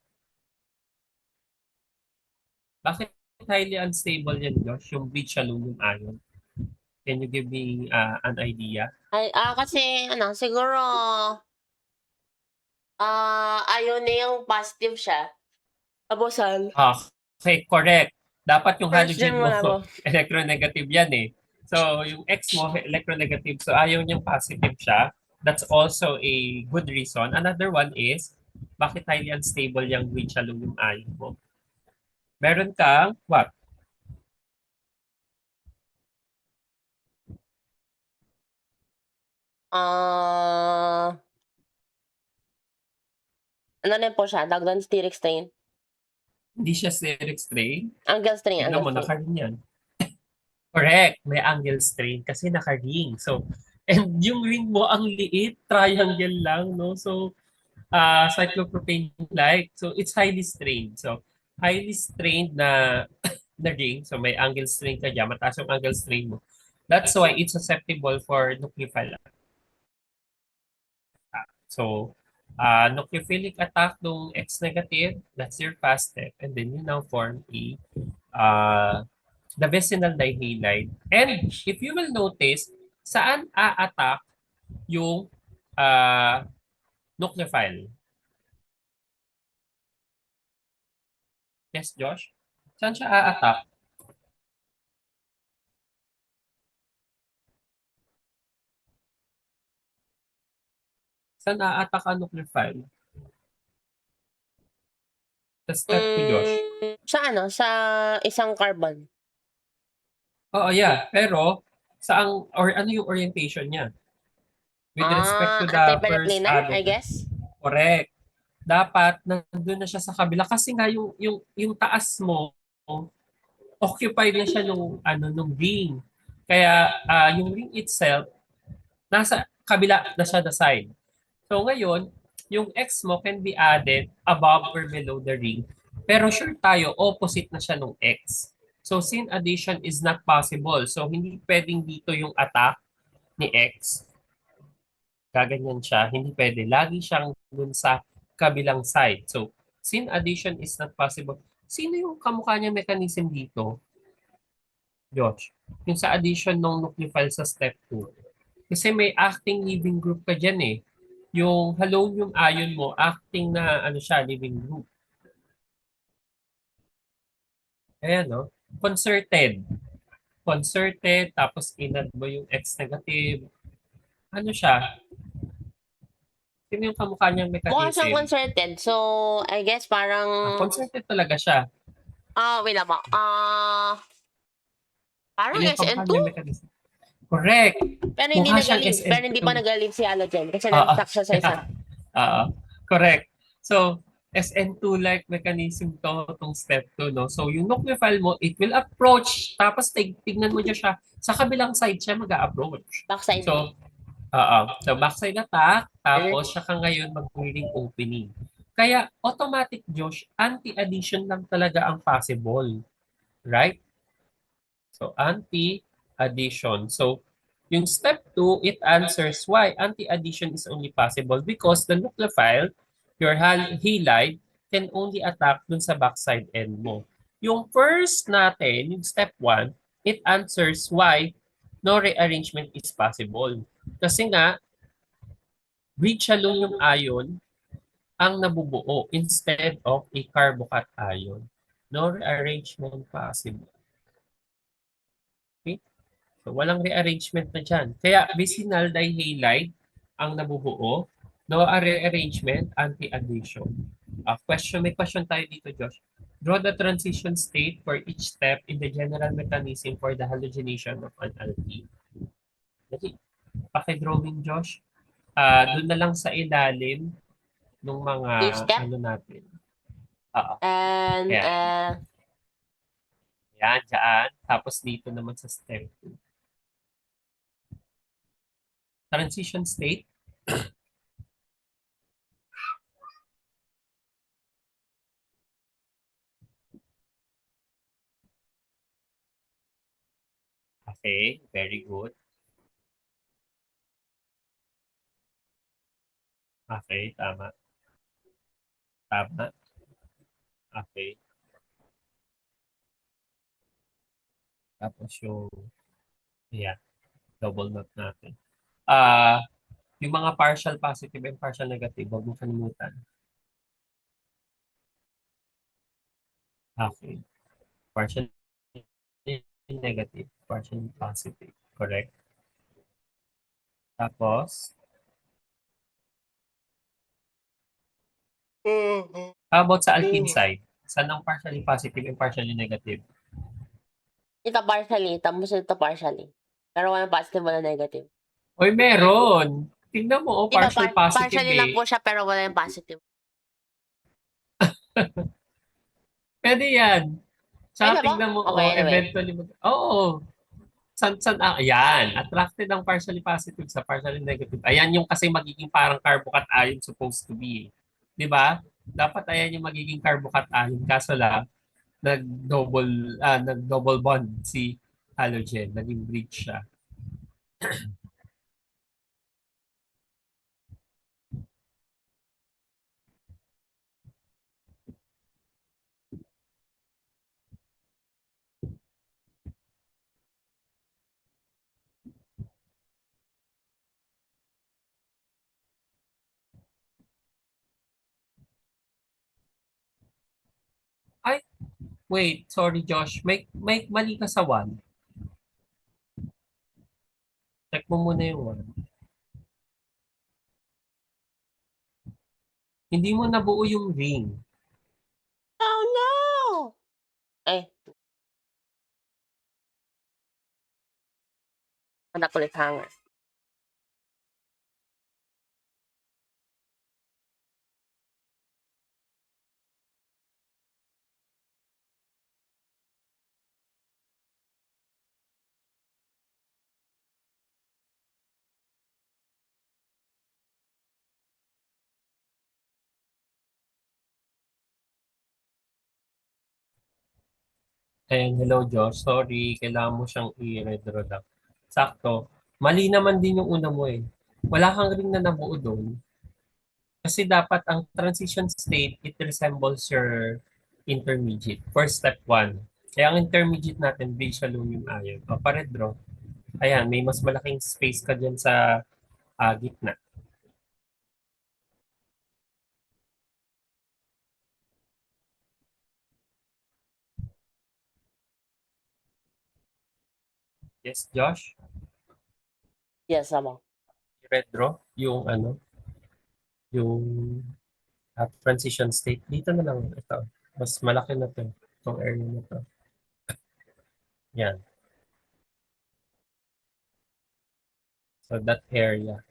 Bakit highly unstable yan, Josh, yung bridge halonium ion? Can you give me an idea? Ay, kasi siguro, ayaw na yung positive siya. Tapos, Okay, correct. Dapat yung first halogen gen mo, muna ako. electronegative yan eh. So, yung X mo, electronegative. So, ayaw niyang positive siya. That's also a good reason. Another one is, bakit highly unstable yung bridge halonium ion mo? Meron kang, what? Ano rin po siya, tawag doon, steric strain? Hindi siya steric strain. Angle strain, Tignan angle mo, strain. naka-ring yan. Correct. May angle strain kasi naka-ring. So, and yung ring mo ang liit, triangle lang, no? So, cyclopropane-like. So, it's highly strained. So, highly strained na ring. So, may angle strain ka dyan. Mataas yung angle strain mo. That's why it's susceptible for nucleophile attack. So, nucleophilic attack nung X negative, that's your fast step. And then you now form the vicinal dihalide. And if you will notice, saan a-attack yung nucleophile? Yes, Josh? Saan siya a-attack? Saan a-attack ang nucleophile? Sa step 2, Josh. Sa ano, sa isang carbon. Oo, yeah. Pero, ano yung orientation niya? With respect to the first Anti-periplanar, I guess? correct. Dapat nandun na siya sa kabila kasi nga yung taas mo occupied na siya nung ring. Kaya yung ring itself nasa kabila na siya the side. So ngayon, yung X mo can be added above or below the ring. Pero sure tayo, opposite na siya nung X. So sin addition is not possible. So hindi pwedeng dito yung attack ni X. Gaganyan siya. Hindi pwede. Lagi siyang dun sa kabilang side. So sin addition is not possible. Sino yung kamukha niya mechanism dito? Josh, yung sa addition ng nucleophile sa step 2. Kasi may acting living group ka dyan eh. Yung halonium ion mo, acting na ano siya, living group. Ayan no? Concerted. Concerted, tapos inad mo yung X negative. Ano siya? Sino yung kamukha niyang Mukha siyang mechanism? concerted. So, I guess parang... Concerted talaga siya. wait lang po. Parang Sino yung kamukha SN2? niyang mechanism? Correct. Pero hindi Mukha siyang nag-leave. Pero hindi SN2. pa nag-leave si halogen kasi Oo. nag-stuck siya sa isa. Oo. Correct. So, SN2-like mechanism itong step 2, no? So, yung nucleophile mo, it will approach, tapos tignan mo dyan siya, sa kabilang side siya mag-a-approach. Backside. So, so backside attack, tapos siya ka ngayon mag-ring opening. Kaya, automatic, Josh, anti-addition lang talaga ang possible. Right? So, anti-addition. So, yung step 2, it answers why anti-addition is only possible because the nucleophile, your halide, can only attack dun sa backside end mo. Yung first natin, yung step 1, it answers why no rearrangement is possible. Kasi nga, bridge aluminum ion ang nabubuo instead of a carbocat ion. No rearrangement possible. Okay? So, walang rearrangement na dyan. Kaya, vicinal dihalide ang nabubuo. No rearrangement, anti-addition. May question tayo dito, Josh. Draw the transition state for each step in the general mechanism for the halogenation of an alkene. Okay. Paki-drawing, Josh. Doon na lang sa ilalim ng mga Each step? ano natin. And, Yan. Yan, dyan. Tapos dito naman sa step 2. Transition state. Okay, very good. Okay, tama. Tama. Okay. Tapos yeah, double note natin. Yung mga partial positive and partial negative, huwag mo kalimutan. Okay. Partial negative, partial positive. Correct? Tapos, how about sa alkene side? Saan ang partially positive and partially negative? ito partially, tapos ito partially. Pero walang positive, walang negative. Oy, meron. Tingnan mo, oh, Di ba partial positive partially lang eh. po siya pero wala yung positive. Pwede yan. Pwede Tsaka ba? tingnan mo, Okay, oh, anyway. eventually, oo. Ayan, attracted ang partially positive sa partially negative. Ayan yung kasi magiging parang carbocation supposed to be. Di ba? Dapat ayan yung magiging carbocation. Kaso lang, nag-double bond si halogen. Naging bridge siya. Ay, wait. Sorry, Josh. May mali ka sa one. Check mo muna yung one. Hindi mo nabuo yung ring. Oh no! Ay, anak ulit hanger. Ayan, hello Josh. Sorry, kailangan mo siyang i-redraw lang. Sakto. Mali naman din yung una mo eh. Wala kang ring na nabuo doon. Kasi dapat ang transition state, it resembles your intermediate for step 1. Kaya ang intermediate natin, base aluminum ion. O, pa-redraw. Ayan, may mas malaking space ka dyan sa gitna. Yes, Josh? Yes, amo. I-redraw yung ano, yung transition state. Dito na lang ito. Mas malaki na to. Itong area na to. Yan. So that area.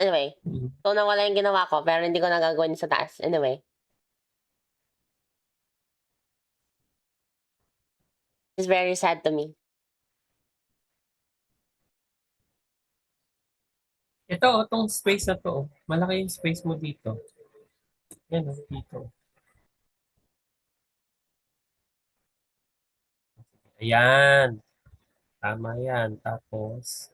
Anyway, Mm. so nawala yung ginawa ko pero hindi ko nagagawin sa taas. Anyway, it's very sad to me. Ito, itong space na to. Malaki yung space mo dito. Yan, dito. Ayan. Tama yan. Tapos,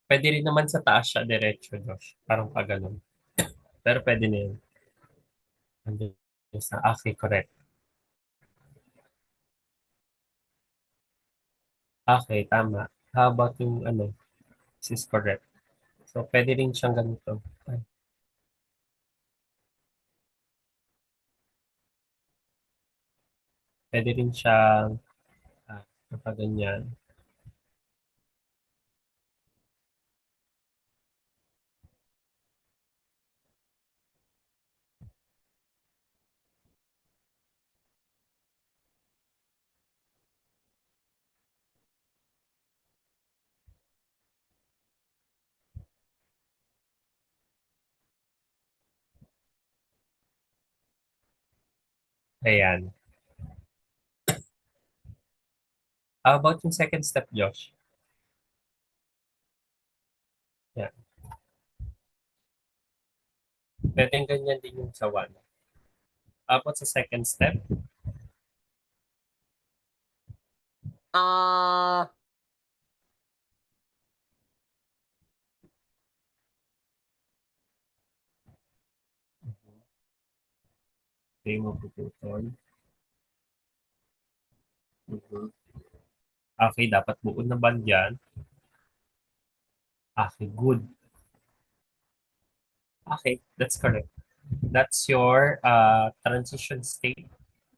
pwede rin naman sa taas siya, diretso, Josh. Parang pa ganun. Pero pwede na yun. Andun sa, okay, correct. Okay, tama. How about yung ano, this is correct. So, pwede rin siyang ganito. Ay, pwede rin siyang, kapag ganyan. Ayan. How about yung second step, Josh? Yan. Pwedeng ganyan din yung sa 1. Tapos sa second step, Ah, ito yung mapuputol. Mhm. Okay, dapat buo naman yan. Okay, good. Okay, that's correct. That's your transition state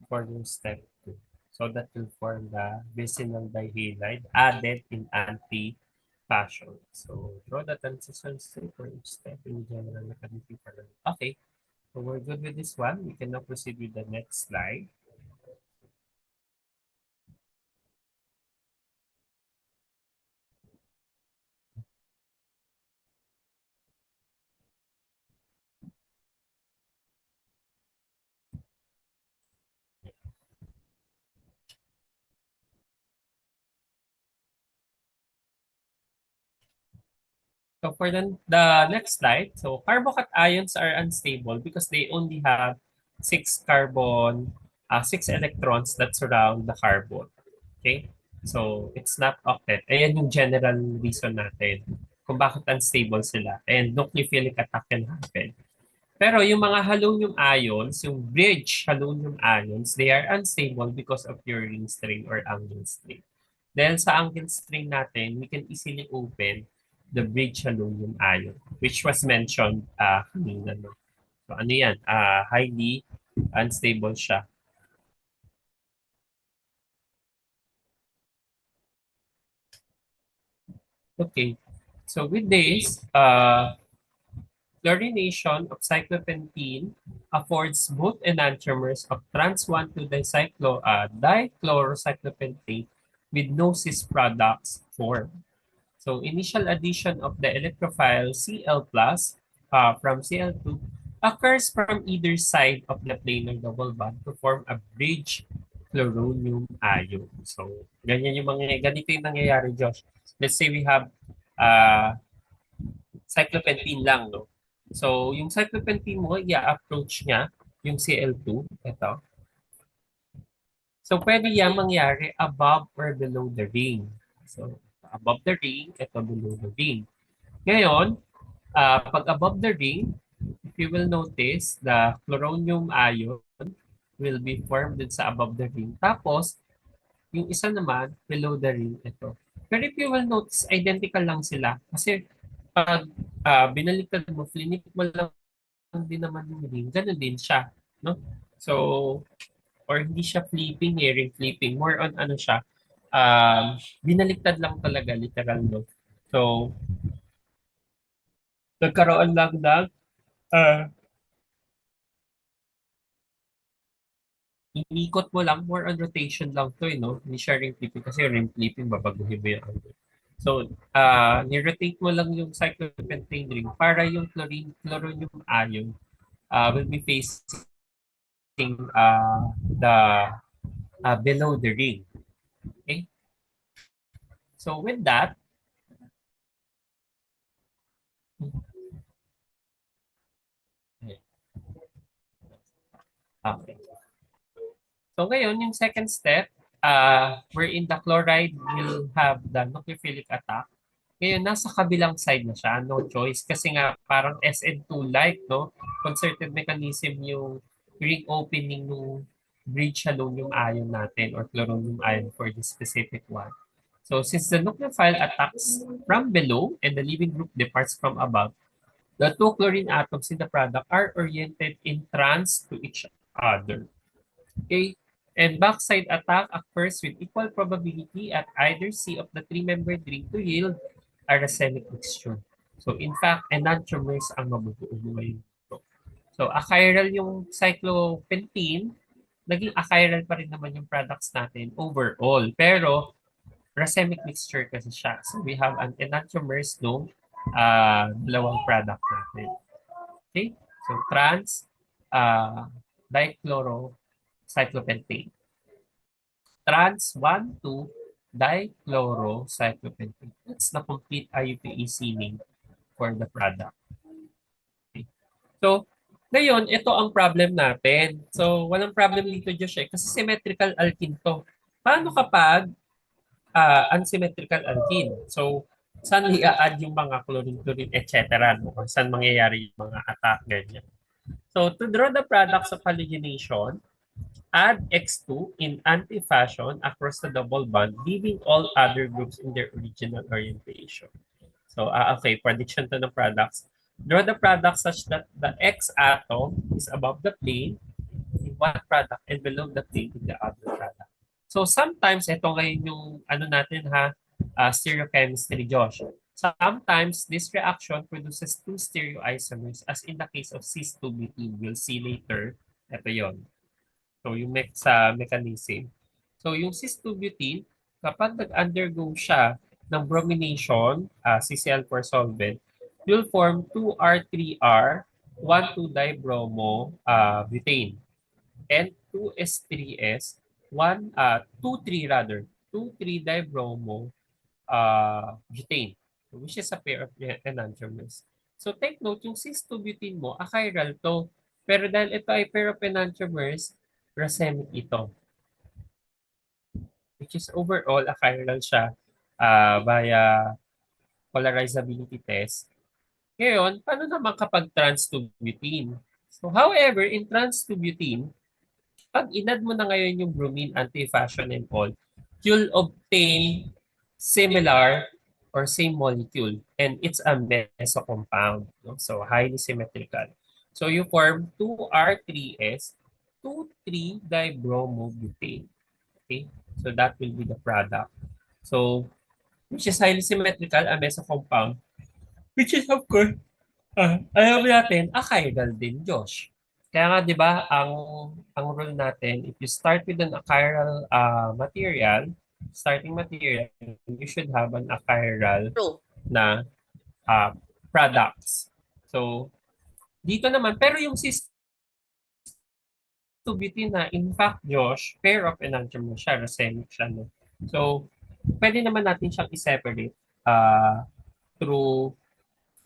for your step 2. So that will form the vicinal dihalide added in anti-fashion. So draw the transition state for each step in general mechanism. Okay, so we're good with this one. We can now proceed with the next slide. So for the next slide, so carbocations are unstable because they only have 6 electrons that surround the carbon. Okay? So it's not octet. Ayan yung general reason natin kung bakit unstable sila. And nucleophilic attack can happen. Pero yung mga halonium ions, yung bridge halonium ions, they are unstable because of your ring string or angle string. Dahil sa angle string natin, we can easily open the bridge aluminum ion, which was mentioned kanina. No? So ano yan? Highly unstable siya. Okay. So with this, chlorination of cyclopentene affords both enantiomers of trans 1,2-dichlorocyclopentane with no cis products formed. So initial addition of the electrophile Cl plus from Cl2 occurs from either side of the planar double bond to form a bridge fluoronium ion. So ganyan yung ganito yung nangyayari, Josh. Let's say we have uh, cyclopentene lang, no? So yung cyclopentene mo, i-approach niya yung Cl2, ito. So pwede yan mangyari above or below the ring. So above the ring, ito below the ring. Ngayon, pag above the ring, if you will notice, the chloronium ion will be formed dun sa above the ring. Tapos, yung isa naman, below the ring, ito. Pero if you will notice, identical lang sila. Kasi pag binaliktad mo, flinip mo lang din naman yung ring, ganun din siya. No? So, or hindi siya flipping, ring flipping. More on ano siya, binaliktad lang talaga, literal, no? So, nagkaroon lang ng uh, iikot mo lang, more on rotation lang to, no? Hindi siya ring flipping kasi ring flipping, babaguhin mo yung angle. So, ni-rotate mo lang yung cyclopentane ring para yung chloronium ion will be facing the below the ring. Okay? So, with that, okay. So ngayon, yung second step, wherein the chloride will have the nucleophilic attack. Ngayon, nasa kabilang side na siya, no choice. Kasi nga, parang SN2-like, no? Concerted mechanism yung ring opening ng bridge aluminum ion natin or chloronium ion for this specific one. So since the nucleophile attacks from below and the leaving group departs from above, the two chlorine atoms in the product are oriented in trans to each other. Okay? And backside attack occurs with equal probability at either C of the three-membered ring to yield a racemic mixture. So in fact, enantiomers ang mabubuo ngayon. So achiral yung cyclopentene, naging achiral pa rin naman yung products natin overall. Pero racemic mixture kasi siya. So we have an enantiomers no dalawang product natin. Okay? So trans dichlorocyclopentane. Trans 1,2 dichlorocyclopentane. That's the complete IUPAC name for the product. Okay. So, Ngayon, ito ang problem natin. So, walang problem dito, Josh, kasi symmetrical alkene to. Paano kapag unsymmetrical alkene? So, saan i-add yung mga chlorine, etc. No? Or saan mangyayari yung mga attack, ganyan. So, to draw the products of halogenation, add X2 in anti-fashion across the double bond, leaving all other groups in their original orientation. So, okay, prediction to the products. Draw the product such that the X atom is above the plane in one product and below the plane in the other product. So, sometimes, ito ngayon yung ano natin ha, stereochemistry, Josh. Sometimes, this reaction produces two stereoisomers as in the case of cis-2-butene. We'll see later. Ito yon. So, yung sa mechanism. So, yung cis-2-butene, kapag nag-undergo siya ng bromination, CCl4 solvent, you'll form 2R3R, 1,2-dibromo butane, and 2S3S, 2,3 rather, 2,3-dibromo butane, which is a pair of enantiomers. So, take note, yung cis-2-butene mo, achiral to. Pero dahil ito ay pair of enantiomers, racemic ito, which is overall achiral siya via polarizability test. Ngayon, paano naman kapag trans-2-butene? So, however, in trans-2-butene, pag inad mo na ngayon yung bromine, anti-fashion and all, you'll obtain similar or same molecule, and it's a meso compound. No? So, highly symmetrical. So, you form 2R3S, 2,3-dibromobutane. Okay? So that will be the product. So, which is highly symmetrical, a meso compound, which is of course, alam natin, achiral din, Josh. Kaya nga, di ba, ang rule natin, if you start with an achiral material, starting material, you should have an achiral True. na uh, products. So, dito naman, pero yung cis-2-butene na, in fact, Josh, pair of enantiomer siya, racemic siya. No? So, pwede naman natin siyang i-separate through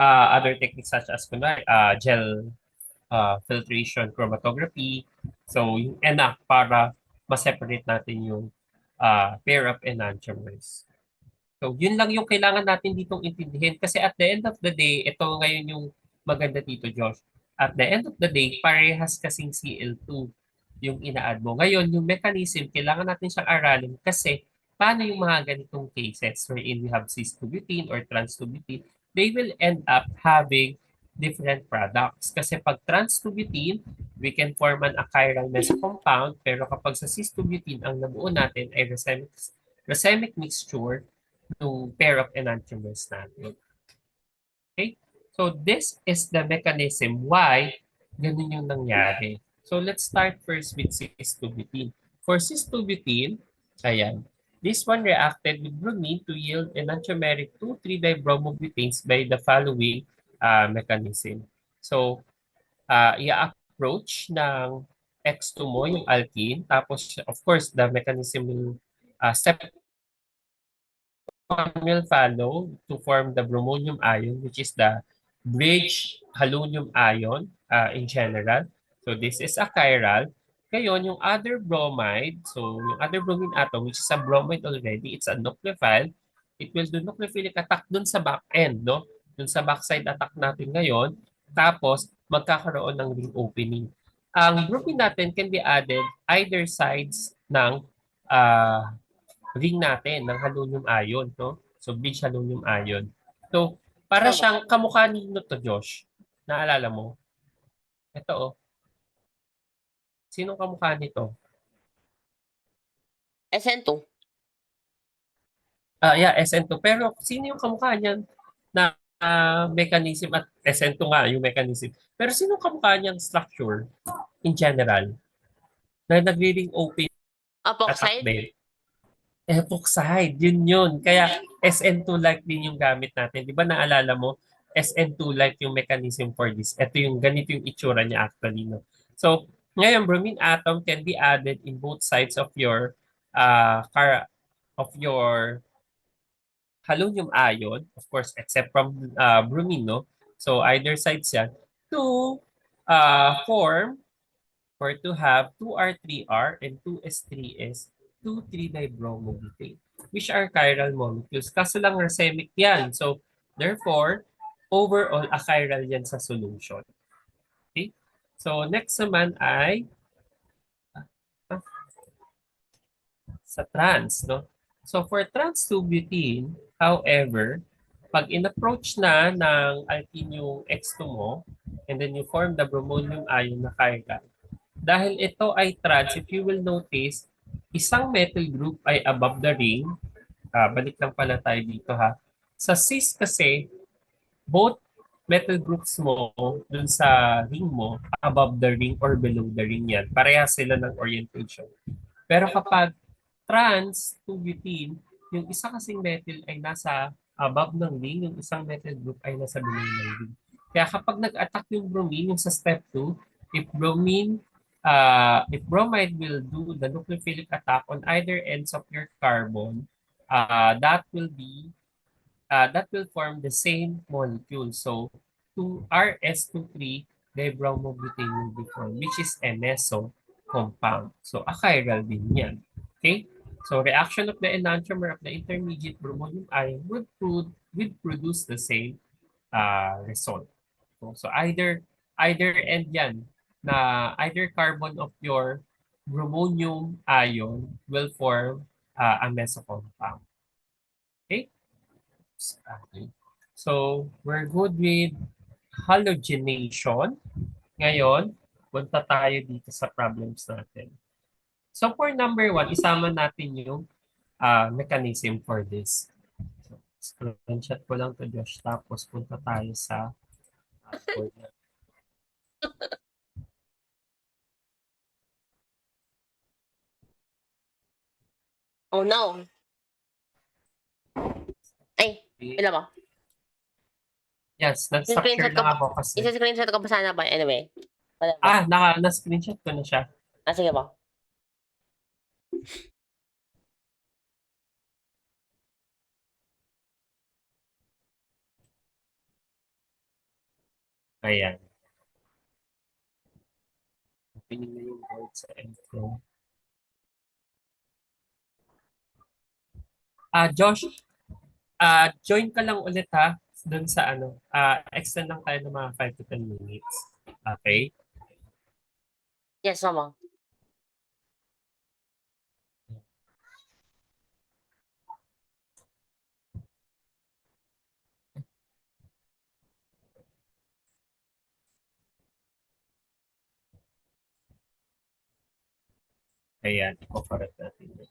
other techniques such as kunwari, gel filtration chromatography. So, yung ENAC para ma-separate natin yung pair of enantiomers. So, yun lang yung kailangan natin ditong intindihin. Kasi at the end of the day, ito ngayon yung maganda dito, Josh. At the end of the day, parehas kasing Cl2 yung ina-add mo. Ngayon, yung mechanism, kailangan natin siyang aralin kasi paano yung mga ganitong cases wherein we have cis-2-butene or trans-2-butene, they will end up having different products. Kasi pag trans-2-butene, we can form an achiral meso compound, pero kapag sa cis-2-butene, ang nabuo natin ay racemic mixture ng pair of enantiomers natin. Okay? So this is the mechanism why ganun yung nangyari. So let's start first with cis-2-butene. For cis-2-butene, ayan, this one reacted with bromine to yield enantiomeric 2,3-dibromobutanes by the following mechanism. So, i-approach ng X2 mo yung alkene, tapos of course the mechanism will step will follow to form the bromonium ion, which is the bridge halonium ion in general. So this is a chiral. Ngayon, yung other bromide, so yung other bromine atom, which is a bromide already, it's a nucleophile. It will do nucleophilic attack dun sa back end, no? Dun sa backside attack natin ngayon. Tapos, magkakaroon ng ring opening. Ang bromine natin can be added either sides ng ring natin ng halonium ion, no? So, bridge halonium ion. So, para siyang kamukha nino to, Josh. Naalala mo? Ito, oh. Sinong kamukha nito? SN2. Yeah, SN2. Pero sino yung kamukha niyan na mechanism at SN2 nga yung mechanism. Pero sino kamukha niyang structure in general na nagre-ring open attack Apoxide. din? Epoxide, yun. Kaya SN2-like din yung gamit natin. Di ba naalala mo? SN2-like yung mechanism for this. Ito yung ganito yung itsura niya actually. No? So, ngayon, bromine atom can be added in both sides of your halonium ion, of course, except from bromine, no? So, either sides yan, to form for to have 2R3R and 2S3S, 2,3-dibromobutane, which are chiral molecules. Kaso lang racemic yan. So, therefore, overall, achiral yan sa solution. Okay? So, next naman ay sa trans, no? So, for trans-2-butene, however, pag in-approach na ng alkene yung X2 mo, and then you form the bromonium ion na chiral, dahil ito ay trans, if you will notice, isang methyl group ay above the ring. Balik lang pala tayo dito ha. Sa cis kasi, both methyl groups mo dun sa ring mo, above the ring or below the ring yan. Parehas sila ng orientation. Pero kapag trans 2-butene, yung isa kasing methyl ay nasa above ng ring, yung isang methyl group ay nasa below ng ring. Kaya kapag nag-attack yung bromine, yung sa step 2, if bromine, if bromide will do the nucleophilic attack on either ends of your carbon, that will form the same molecule. So, 2RS23 dibromobutane will be formed, which is a meso compound. So, achiral din yan. Okay? So, reaction of the enantiomer of the intermediate bromonium ion would produce the same result. So, either end yan na either carbon of your bromonium ion will form a meso compound. Okay? Okay. So, we're good with halogenation. Ngayon, punta tayo dito sa problems natin. So, for number 1, isama natin yung mechanism for this. So, screenshot ko lang to Josh, tapos punta tayo sa board na. Oh no. Ay, ilan mo? Yes, nag-structure lang ako kasi. Isa-screenshot ko pa sana ba? Anyway. Whatever. Na-screenshot ko na siya. Sige ba? Ayan. Opening na yung board sa end ko. Josh, join ka lang ulit ha dun sa extend lang tayo ng mga 5 to 10 minutes. Okay? Yes, mama. Ayan, i-correct natin yun.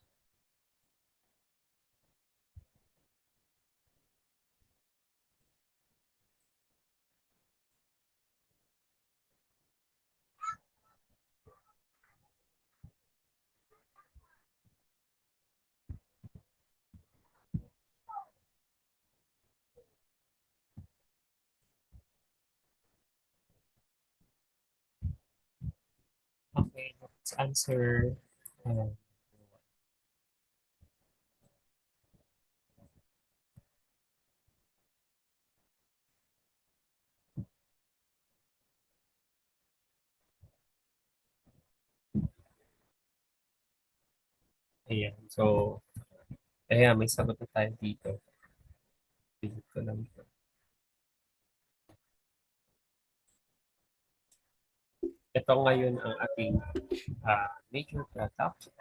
Okay, let's answer. Ayan, so, ayan, may sagot na tayo dito. Pilit ko lang ito. Ito ngayon ang ating major product.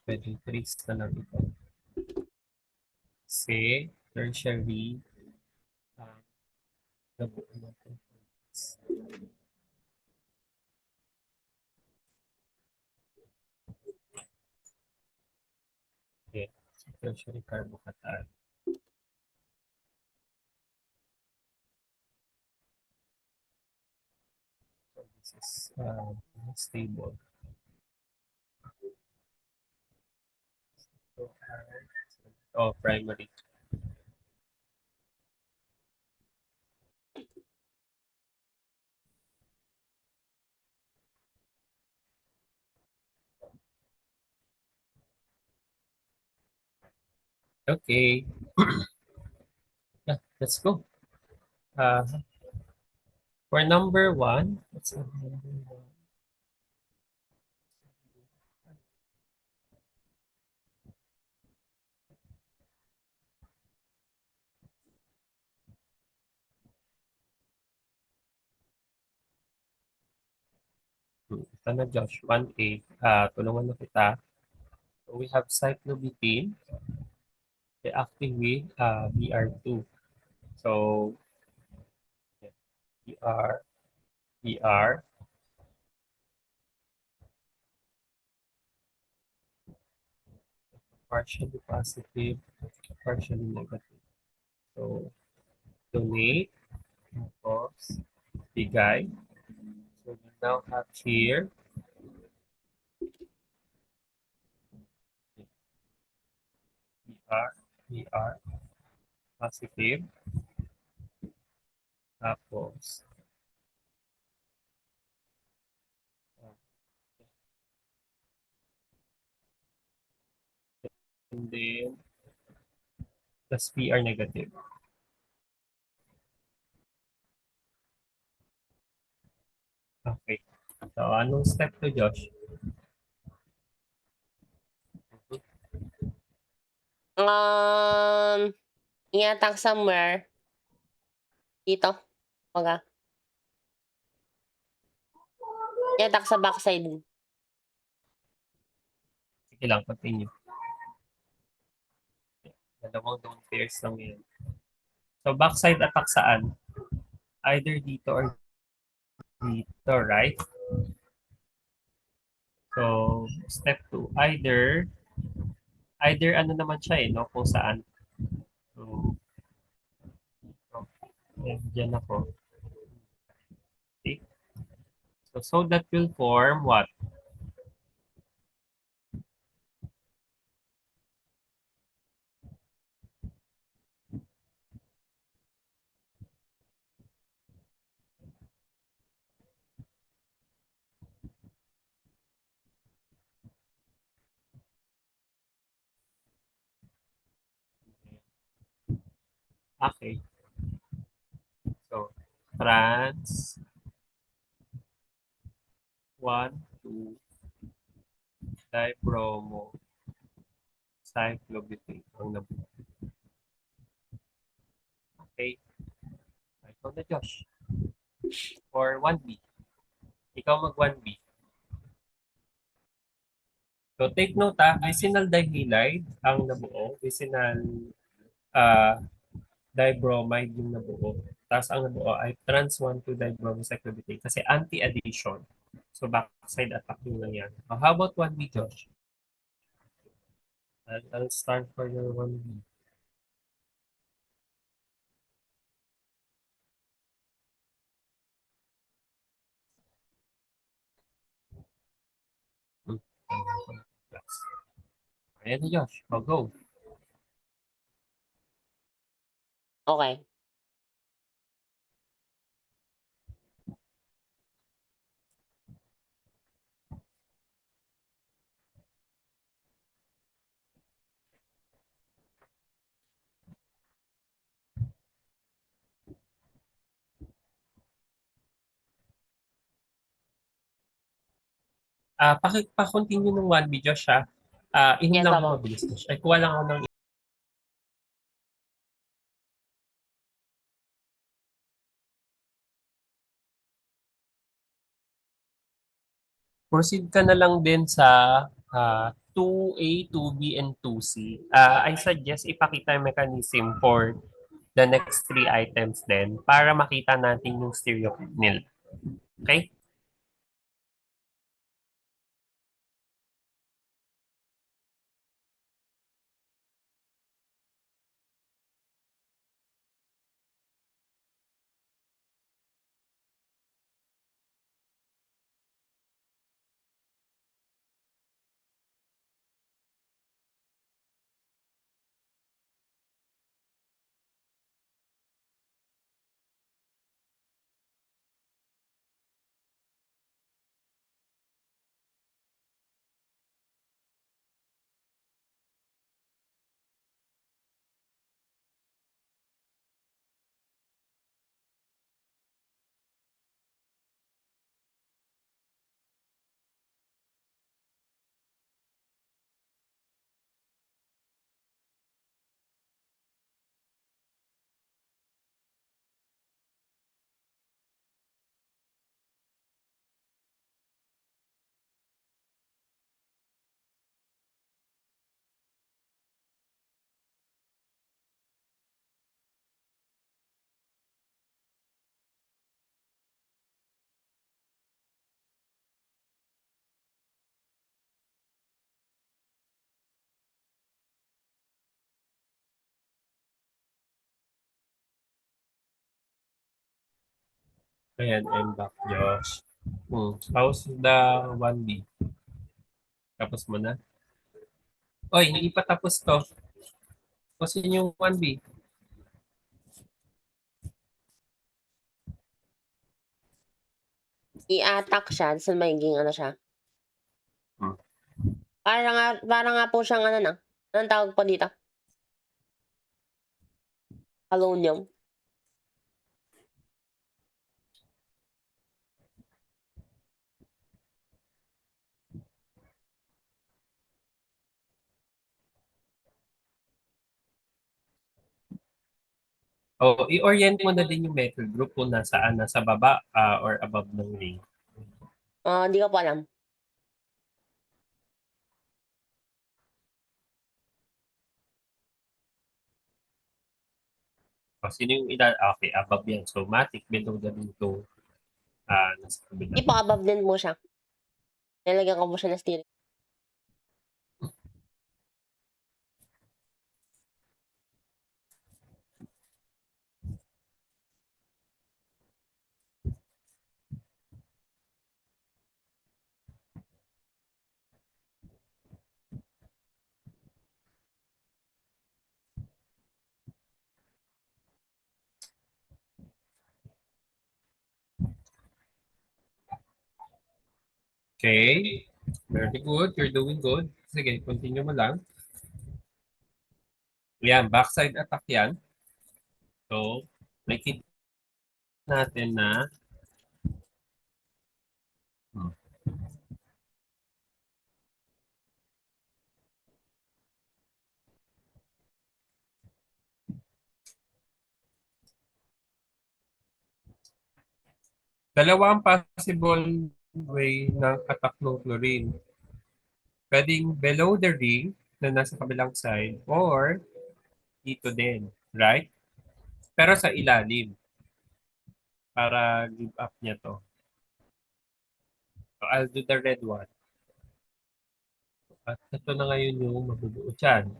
Pwede trace na lang ito. Kasi tertiary nabuo natin. Okay, tertiary carbocation. So this is stable. So, primary. Okay. Yeah, let's go. Uh, for number one, what's our number one? Ito na Josh, 1A. Tulungan mo kita. So we have cyclobutene reacting with Br2. So Br, partially positive, partially negative. So donate, tapos bigay. So we now have here Br positive, tapos uh, and then plus PR negative. Okay. So anong step to Josh? Iatang somewhere dito. Kumbaga, iatang sa backside. Sige lang, continue. Dalawang lone pairs lang yan. So backside attack saan? Either dito or dito, right? So step 2, either ano naman siya no, kung saan. So, dyan ako. Okay. So that will form what? Okay. So trans 1, 2, dibromo, cyclobutane ang nabuo. Okay. Ikaw na Josh. For 1B. Ikaw mag 1B. So take note vicinal dihalide ang nabuo. Vicinal uh, dibromide yung nabuo. Tapos ang nabuo ay trans 1,2 dibromocyclobutane kasi anti-addition. So backside attack yung nangyari. How about 1B, Josh? I'll start for your 1B. Ayan na Josh. Go. Okay. Pa-continue ng 1B, Josh ha. Ihim Yes, lang ako Papa. mabilis, Josh. Ay, kuha lang ako ng proceed ka na lang din sa 2A, 2B, and 2C. I suggest ipakita yung mechanism for the next 3 items din para makita natin yung stereophenil. Okay? Ayan, I'm back, Josh. How's the 1B? Tapos mo na? Oy, hindi pa tapos to. Tapusin yung 1B. I-attack siya, so magiging ano siya. Hmm. Para nga po siyang ano na. Anong tawag po dito? Polonium. Oh, i-orient mo na din yung methyl group kung nasaan, nasa baba or above ng ring. Hindi ko po alam. Sino yung okay, above yan. So, matic, below the ring to nasa kabila. Hindi po, above din po siya. Nilagyan ko po siya ng steering. Okay. Very good. You're doing good. Sige, continue mo lang. Yan, backside attack yan. So, nakikita natin na dalawa ang possible way ng attack ng chlorine. Pwedeng below the ring na nasa kabilang side or dito din, right? Pero sa ilalim para give up niya to. So I'll do the red one. At ito na ngayon yung mabubuo dyan.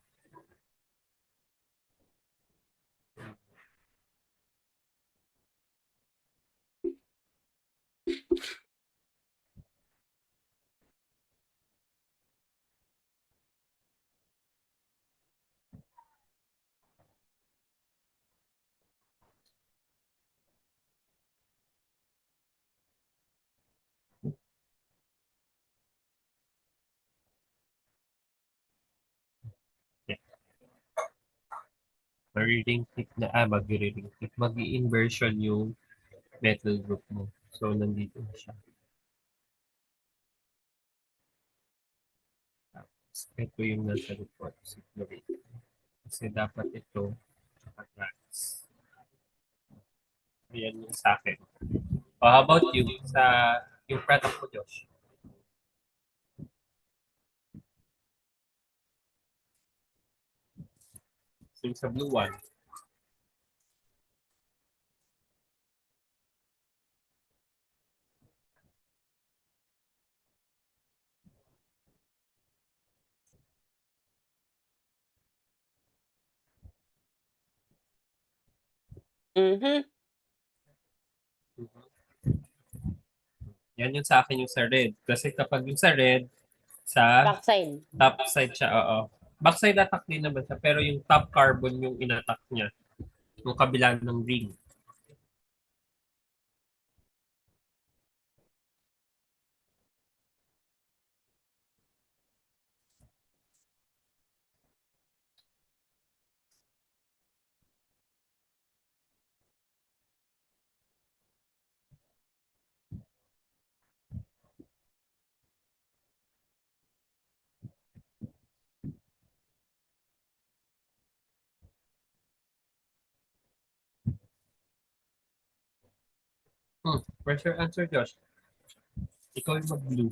Yeah. Mag-reading click na, mag-reading click. Mag-i-inversion yung metal group mo. So, nandito na siya. Tapos, ito yung nasa report. Kasi dapat ito trans. Ayan yung sa akin. How about you? Sa yung product mo, Josh? So, yung sa blue one. Mhm. Yan yung sa akin yung sa red. Kasi kapag yung sa red, sa Backside. top side siya, oo. Backside attack din naman siya, pero yung top carbon yung inattack niya. Yung kabila ng ring. Where's your answer, Josh? Ikaw yung mag-blue.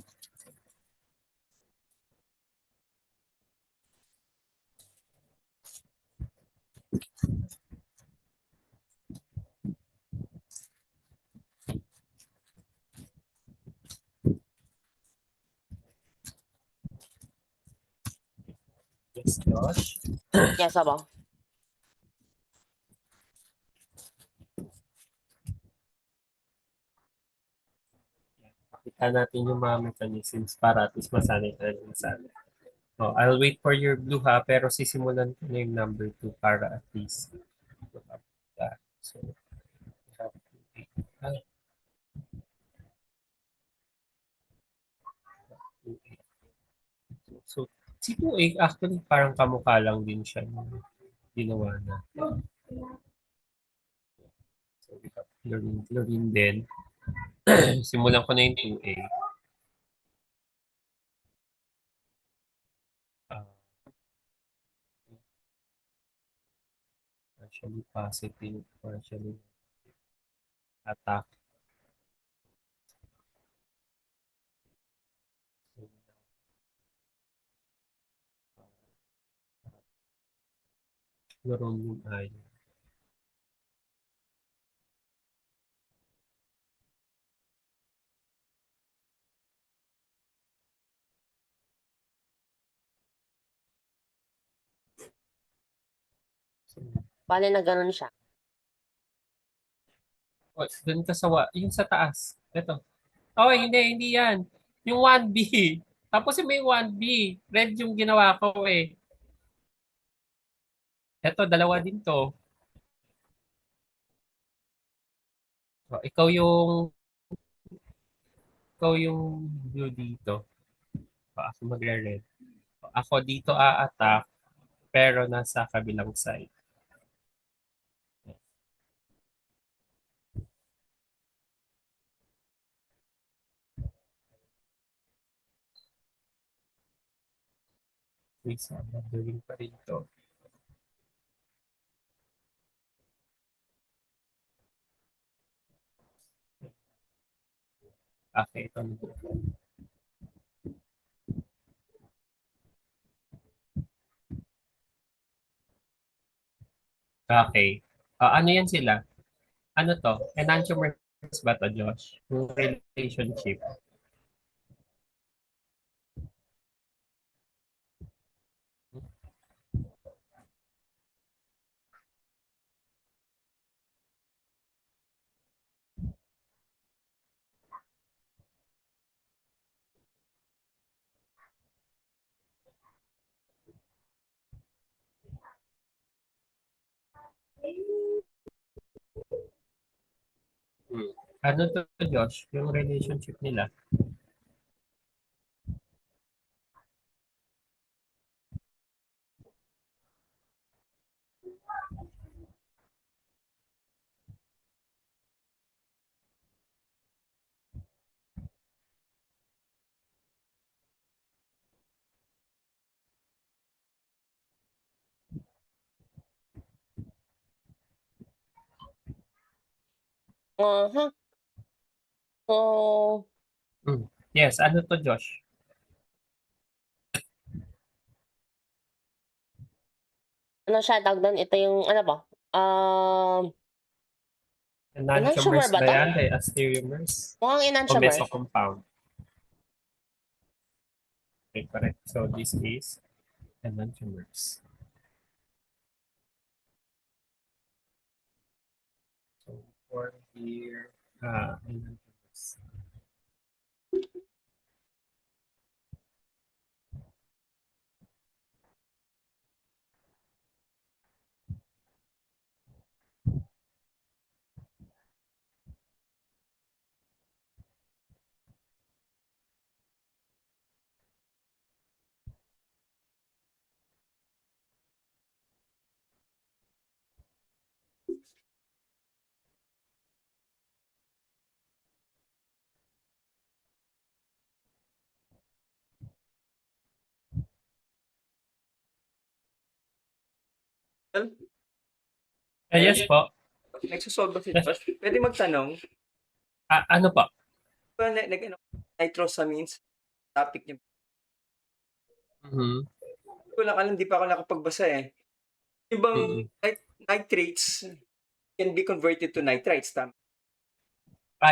Yes, Josh. Yes, abo. makita natin yung mga mechanisms para at least masanay tayo dun sa ano. So, I'll wait for your blue ha, pero sisimulan ko na yung number 2 para at least. So, we have 2A. Ah, 2A. So, si 2A actually parang kamukha lang din siya nung ginawa natin. So, we have chlorine din. Simulan ko na yung 2A. Ah, partially positive, partially attack. Chlorine ion. So, Bale na ganun siya. dun ka sa, yung sa taas. Ito. Oh, hindi yan. Yung 1B. Tapos yung may 1B. Red yung ginawa ko eh. Ito, dalawa din to. Oh, ikaw yung blue dito. Oh, ako magre-red. Oh, ako dito a-attack, pero nasa kabilang side. Wait, sana doing pa rin to. Okay, ito na. Okay. Ano yan sila? Ano to? Enantiomers ba to, Josh? Yung relationship. Hmm. Ano to, Josh? Yung relationship nila. Aha. So, Hmm. Yes, ano to, Josh? ano siya, tawag doon? Ito yung, ano ba? Enantiomer Enantiomers ba ba to? yan? Diastereomers? Mukhang O enantiomer. mesocompound? Okay, correct. So this is enantiomers. So for here, enantiomers. Well, Yes po. nagsosolve ba si Yes. Josh? Pwede magtanong, Ano po? ba nag-ano, nitrosamines, topic niyo. Mhm. Hindi ko lang alam, di pa ako nakapagbasa eh. Yung bang Mm-mm. nitrates can be converted to nitrites, tama?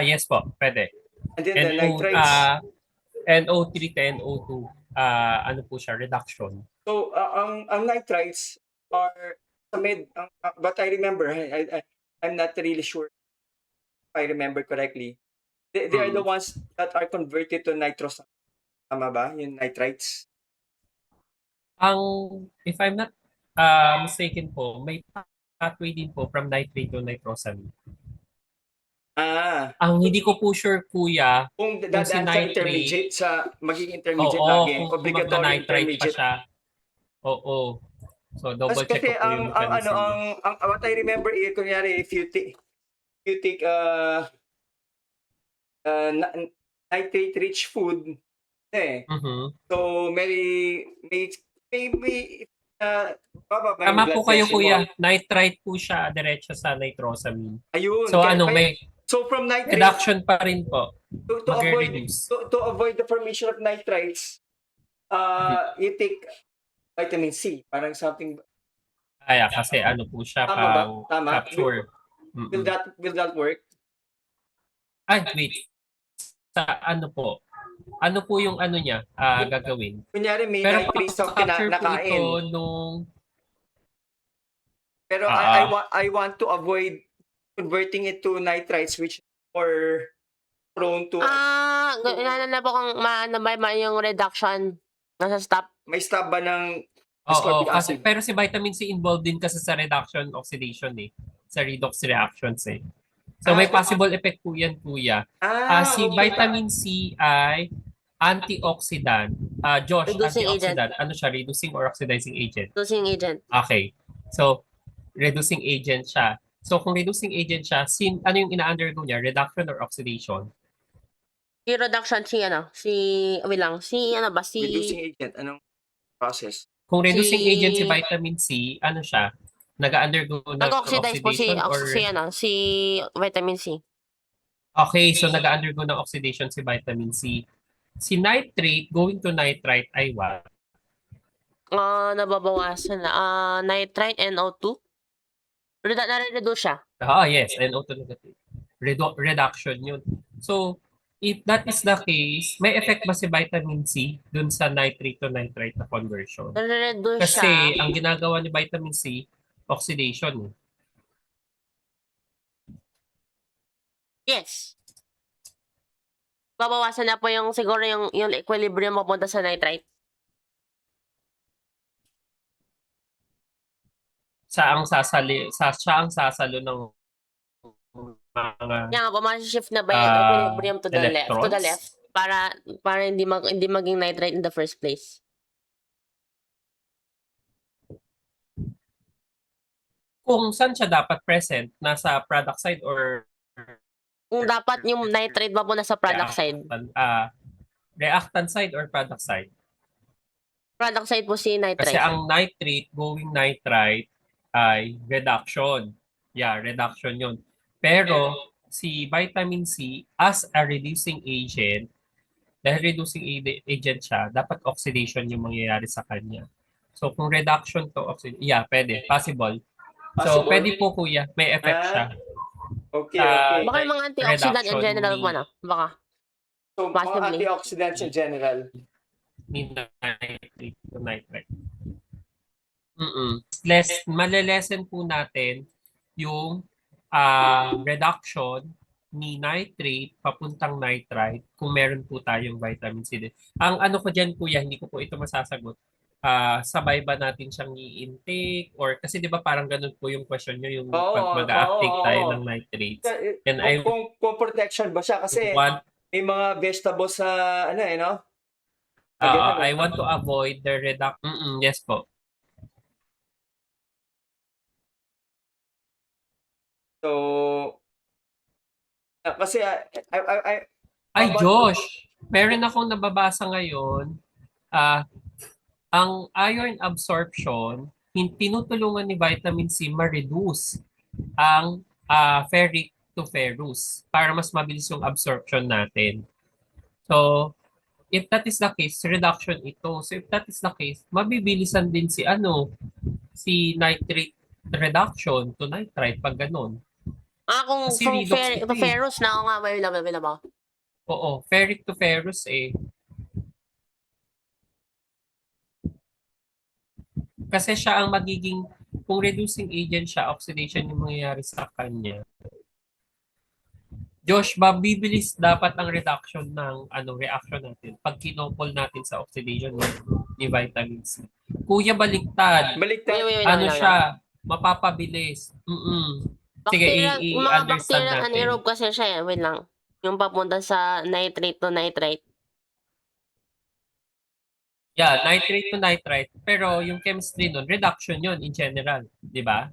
Yes po. Pwede. And then the nitrites, NO3 to NO2. Ano po siya? Reduction. so ang nitrites are sa but I remember, I'm not really sure if I remember correctly. They are the ones that are converted to nitrous. Tama ba? Yung nitrites. If I'm not mistaken po, may pathway din po from nitrate to nitrosamine. Ang hindi ko po sure, kuya, Kung kung si dadaan sa nitrate, intermediate, magiging intermediate oo, lagi, kung obligatory magna-nitrite pa intermediate. siya, oo. So, double check Kasi ko po yung mechanism. what I remember, kunyari, if you take nitrate-rich food, so may bababa yung Tama po blood kayo, pressure mo. kuya. Nitrite po siya, diretso sa nitrosamine. Ayun. So, may So from nitrate, reduction pa rin po. to avoid Mag-reduce. to avoid the formation of nitrites, you take vitamin C, parang something. Kaya kasi ano po siya, Tama ba? pang Tama? capture. Will that work? Ay, wait. Sa ano po? Ano po yung ano niya gagawin? Kunyari may Pero nitrates ang capture po kinakain. ito nung... Pero I want to avoid converting it to nitrites, which are prone to... Inana po kung maano ba yung reduction nasa stop. May stop ba ng Oo, ascorbic kasi, acid? pero si vitamin C involved din kasi sa reduction oxidation sa redox reactions So may possible effect po yan, kuya. Si vitamin C ay antioxidant. Josh, Reducing antioxidant. Ano siya? Reducing or oxidizing agent? Reducing agent. Okay. So, reducing agent siya. So, kung reducing agent siya, ano yung ina-undergo niya? Reduction or oxidation? Si reduction, Reducing agent, anong process? Kung reducing agent si vitamin C, ano siya? Nag-undergo ng nag-oxidize po oxidation or... si vitamin C. Okay, so nag-undergo ng oxidation si vitamin C. Si nitrate going to nitrite ay what? Nababawasan na. Nitrite, NO2. Na-reduce siya. Yes, NO2 negative. Reduction yun. So, if that is the case, may effect ba si vitamin C dun sa nitrate to nitrite na conversion? Na-reduce Kasi siya. ang ginagawa ni vitamin C, oxidation. Yes. Babawasan na po siguro yung equilibrium mapunta sa nitrite. Siya ang sasalo ng mga Yan nga po, shift na ba yung equilibrium to the electrons? left para hindi maging nitrite in the first place. Kung saan siya dapat present, nasa product side or Kung dapat yung nitrate ba po nasa product side? Reactant side or product side? Product side po si nitrite. Kasi ang nitrate going nitrite ay reduction. Yeah, reduction yun. Pero si vitamin C as a reducing agent, dahil reducing agent siya, dapat oxidation yung mangyayari sa kanya. So kung reduction to oxidation, pwede, possible. So pwede po, kuya, may effect siya. Okay. Baka yung mga antioxidant in general po na. Baka. So, possibly. mga antioxidants in general. Ni nitrate to nitrite. Malelesen po natin yung reduction ni nitrate papuntang nitrite kung meron po tayong vitamin C. Ang ano ko dyan, kuya, hindi ko po ito masasagot. Sabay ba natin siyang i-intake? Or kasi di ba parang ganun po yung question nyo, yung pag mag-uptake tayo ng nitrates. And kung protection ba siya? Kasi may mga vegetables sa no? I want to avoid the reduction. Yes po. So, kasi Josh, meron akong nababasa ngayon, ang iron absorption, tinutulungan ni vitamin C ma-reduce ang ferric to ferrous para mas mabilis yung absorption natin. So, if that is the case, reduction ito. So, if that is the case, mabibilisan din si nitrate reduction to nitrite pag ganun. Kung ferric to ferrous na ako nga, may ba? Oo, ferric to ferrous Kasi siya ang magiging, kung reducing agent siya, oxidation yung mangyayari sa kanya. Josh, mabibilis dapat ang reduction ng reaction natin pag kinopol natin sa oxidation ni vitamin C. Kuya, baliktad. Baliktad. Wait Ano lang. siya? Mapapabilis. Sige, Yung mga i-understand bacterial natin. anaerobe kasi siya eh. Wait lang. Yung papunta sa nitrate to nitrite. Yeah, nitrate to nitrite. Pero yung chemistry nun, reduction yun in general. Di ba?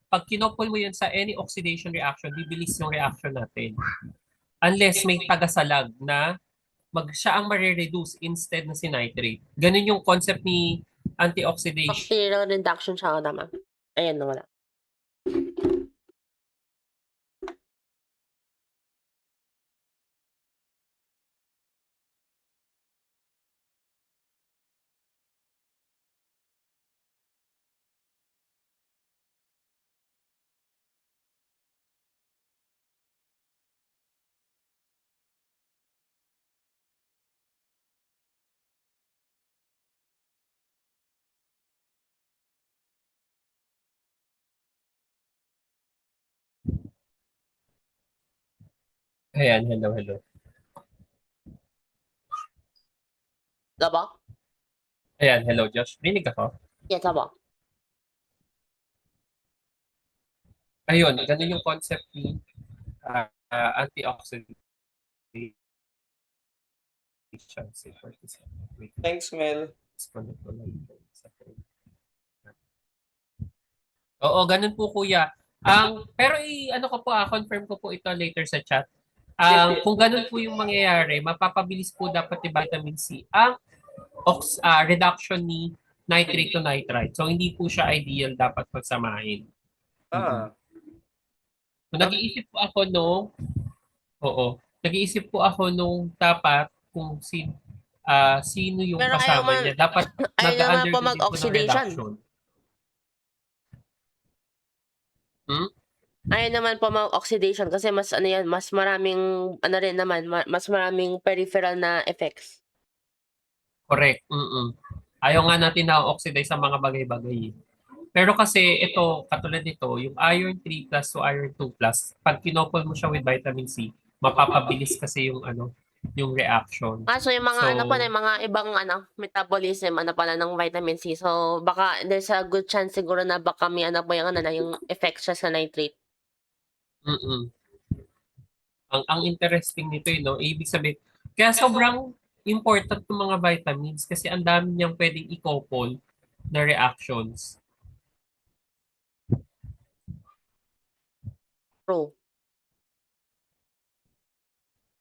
Pag kinopol mo yun sa any oxidation reaction, bibilis yung reaction natin. Unless may tagasalag na siya ang marireduce instead na si nitrate. Ganun yung concept ni antioxidation. Bacterial reduction siya, tama. Ayan, wala. Ayan, hello. Diba? Ayan, hello Josh. Rinig ako? Yes, diba? Ayun, ganun yung concept ni antioxidation. Say 47. Wait, Thanks, Mel. disconnect ko lang ito. Oo, ganun po kuya. Pero ko po, confirm ko po ito later sa chat. Kung ganun po yung mangyayari, mapapabilis po dapat ni vitamin C ang reduction ni nitrate to nitrite. So, hindi po siya ideal dapat pagsamahin. So, nag-iisip po ako nung dapat kung sino yung Pero kasama niya. Dapat ayaw naman po nag-undergo din po ng mag-oxidation. reduction. Ayaw naman po mag-oxidation kasi mas mas maraming rin naman, mas maraming peripheral na effects. Correct. Ayaw nga natin na-oxidize sa mga bagay-bagay. Pero kasi ito, katulad nito, yung iron 3 plus to iron 2 plus, pag kinopol mo siya with vitamin C, mapapabilis kasi yung reaction. So yung mga yung mga ibang metabolism pala ng vitamin C. So baka there's a good chance siguro na baka may po yung effect siya sa nitrate. Ang interesting nito ibig sabihin, kaya sobrang important ng mga vitamins kasi ang dami niyang pwedeng i-couple na reactions. True.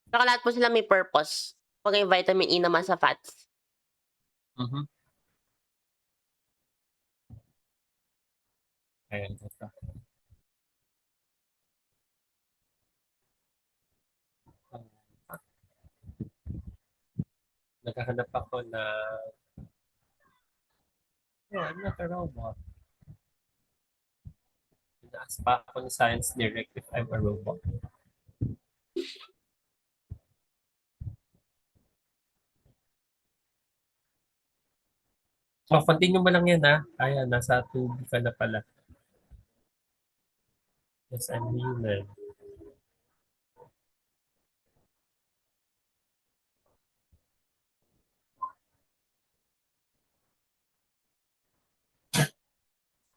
Saka lahat po sila may purpose. Pag yung vitamin E naman sa fats. Ayan, ito. Naghahanap ako na I'm not a robot. Inaas pa ako ni Science Direct if I'm a robot. So, continue mo lang yan ha. Ayan, nasa 2B ka na pala. Yes, I'm human.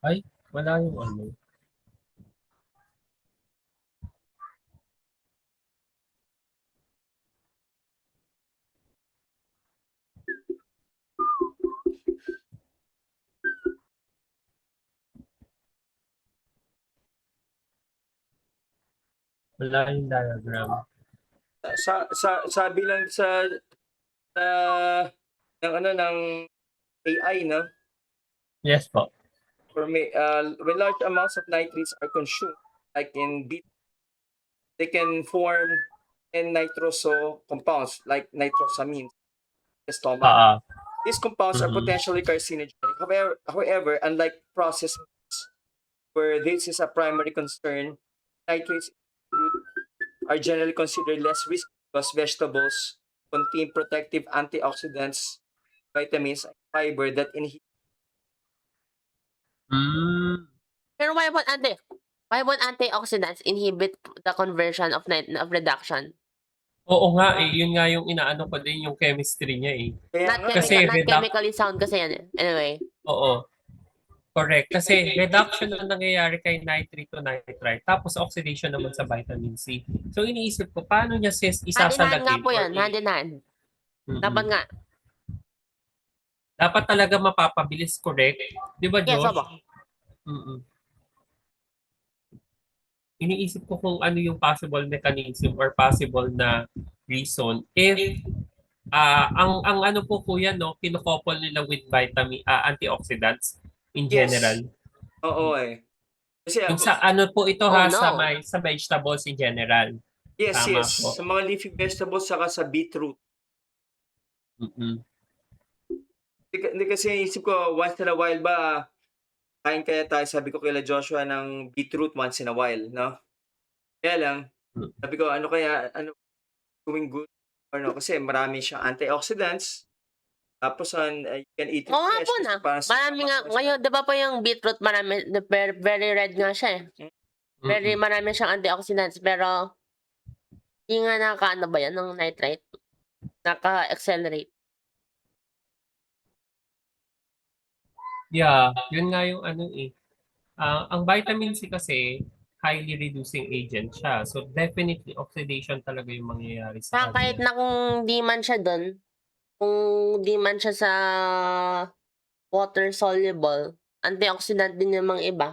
Ay, wala yung ano. Wala yung diagram. Sabi lang sa ng AI, no? Yes po. When large amounts of nitrates are consumed, like in beet, they can form N-nitroso compounds like nitrosamine in the stomach. These compounds are potentially carcinogenic. However, unlike processed meats, where this is a primary concern, nitrates in fruit are generally considered less risky because vegetables contain protective antioxidants, vitamins, and fiber that inhibit. Pero why about Why would antioxidants inhibit the conversion of reduction? Oo nga eh, yun nga yung inaano ko din yung chemistry niya eh. Kaya Not nga, Kasi chemical, not chemically sound kasi yan eh. Anyway. oo, correct. Kasi reduction ang nangyayari kay nitrate to nitrite, tapos oxidation naman sa vitamin C. So iniisip ko, paano niya Hand in hand nga isasalagin po or yan. Hand in hand. Dapat nga. dapat talaga mapapabilis, correct? Di ba, Yes, Josh? opo. Mm-mm. Iniisip ko kung ano yung possible mechanism or possible na reason if ang ano po kuya no, kinokouple nila with vitamin antioxidants in yes. general. Oo eh. Kasi Yung sa ano po ito Oh, ha no. sa vegetables in general. yes, Tama yes. po. Sa mga leafy vegetables saka sa beetroot. Mm-mm. Hindi kasi isip ko, once in a while ba, kain kaya tayo, sabi ko kay Joshua ng beetroot once in a while, no? Kaya lang, sabi ko, ano kaya, ano, doing good, or no? Kasi marami siyang antioxidants, tapos you can eat it Oo nga fresh. po kasi na. parang Marami nga. Ngayon, di ba po yung beetroot, marami, very red nga siya eh. Very Mm-mm. marami siyang antioxidants. Pero, hindi nga nakakaano ba yan ng nitrite? Naka-accelerate. Yeah, yun nga yung ano eh. Ang vitamin C kasi highly reducing agent siya. So definitely oxidation talaga yung mangyayari sa Saka kahit kanya. na kung di man siya doon, kung di man siya sa water soluble, antioxidant din yung mga iba.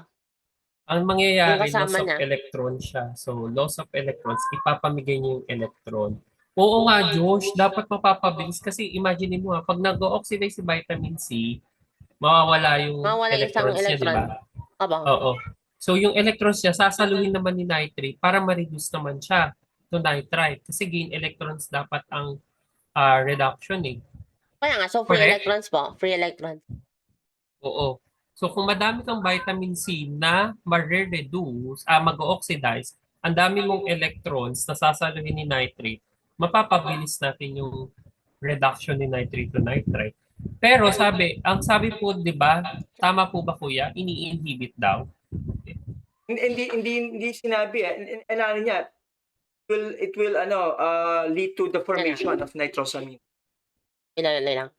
Ang Yung mangyayari, loss kasama of niya. electron siya. So, loss of electrons, ipapamigay niya yung electron. Oo nga, Josh, dapat mapapabilis kasi imagine mo ha, pag nag-oxidize si vitamin C, mawawala yung Mawala yung isang electrons niya, di electron. ba? Aba. Oo. So, yung electrons niya, sasaluhin naman ni nitrate para ma-reduce naman siya to nitrite. Kasi gain electrons dapat ang reduction eh. Kaya nga, so free Correct? electrons po. Free electrons. Oo. So kung madami kang vitamin C na ma-reduce, mag-oxidize, ang dami mong electrons na sasaluhin ni nitrate, mapapabilis natin yung reduction ni nitrate to nitrite. Pero ang sabi po, 'di ba? Tama po ba kuya? Ini-inhibit daw. Hindi sinabi ano niya, it will lead to the formation of nitrosamine. Ilan lang.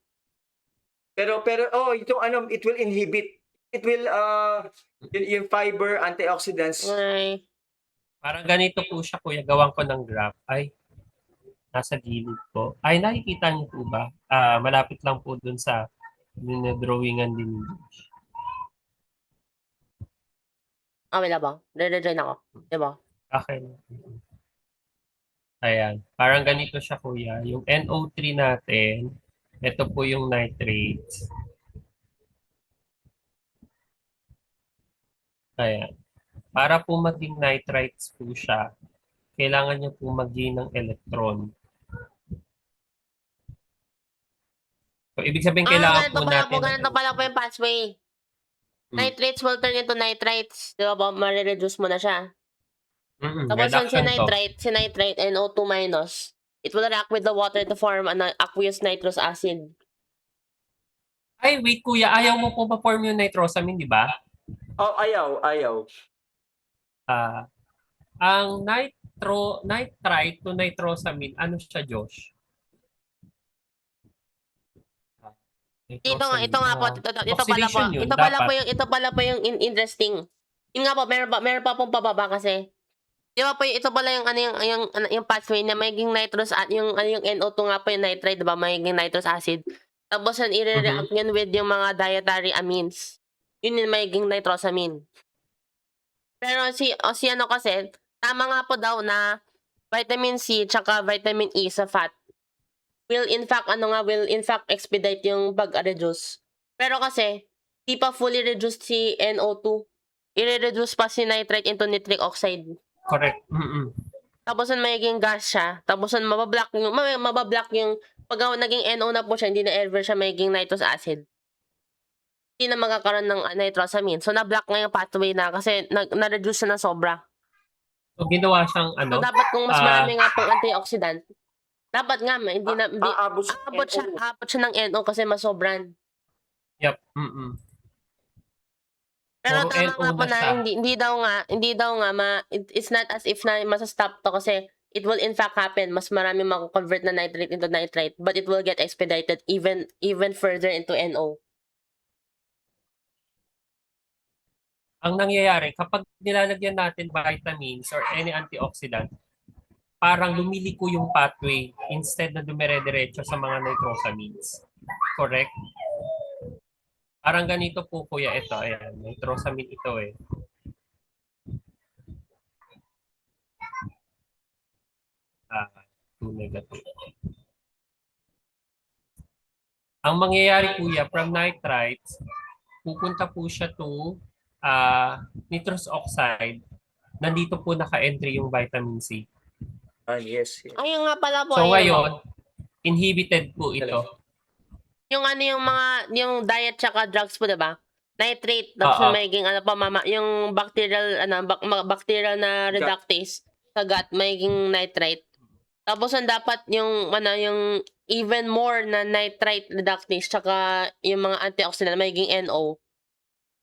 Pero itong ano, it will inhibit. It will yung fiber antioxidants. Okay. Parang ganito po siya kuya, gawan ko ng graph. Ay, nasa gilid po. Ay, nakikita niyo po ba? Malapit lang po dun sa drawingan din ni Josh. Wala ba? Re-rejoin ako. Diba? Okay. Ayan. Parang ganito siya kuya. Yung NO3 natin, ito po yung nitrates. Ayan. Para po maging nitrites po siya, kailangan niya po mag-gain ng electron. So, ibig sabihin kailangan po natin Ganito pala po yung pathway. Nitrates will turn into nitrites. Di ba? Marireduce mo na siya. Tapos yung reduction to. si nitrate NO2 minus, it will react with the water to form an aqueous nitrous acid. Ay, wait kuya, ayaw mo po ma-form yung nitrosamine, di ba? Oh, ayaw. Ang nitrite to nitrosamine, ano siya, Josh? Ito nga po, ito pala po yung interesting. Yun nga po, meron pa pong pababa kasi. Di ba po, ito pala yung pathway na magiging nitrous at yung NO2 nga po yung nitrite, di ba? Magiging nitrous acid. Tapos yun, i-react yun with yung mga dietary amines. Yun yung magiging nitrosamine. Pero si ano kasi, tama nga po daw na vitamin C tsaka vitamin E sa fat will in fact expedite yung pag-reduce. Pero kasi, di pa fully reduced si NO2. I-reduce pa si nitrite into nitric oxide. Correct. Tapos magiging gas siya. Tapos mabablock yung pag naging NO na po siya, hindi na ever siya magiging nitrous acid. Hindi na magkakaroon ng nitrosamine. So, na-block nga yung pathway na kasi na-reduce na sobra. So, ginawa siyang ano? So, dapat kung mas marami nga pong antioxidant, dapat nga, Aabot siya ng NO kasi masobran. Yep. Pero Puro tama NO nga po na na siya. hindi daw nga it's not as if na masa-stop to kasi it will in fact happen. Mas marami mako-convert na nitrate into nitrite, but it will get expedited even further into NO. Ang nangyayari, kapag nilalagyan natin vitamins or any antioxidant, parang lumiliko yung pathway instead na dumire-diretso sa mga nitrosamines. Correct? Parang ganito po kuya ito. Ayan, nitrosamine ito eh. Ah, 2 negative. Ang mangyayari kuya, from nitrites, pupunta po siya to nitrous oxide. Nandito po naka-entry yung vitamin C. Yes. Ayun nga pala po, So ayun. ngayon, inhibited po ito. Yung yung diet tsaka drugs po, 'di ba? Nitrate, tapos Oo. magiging yung bacterial bacterial na reductase sa gut magiging nitrite. Tapos ang dapat yung yung even more na nitrite reductase tsaka yung mga antioxidant magiging NO.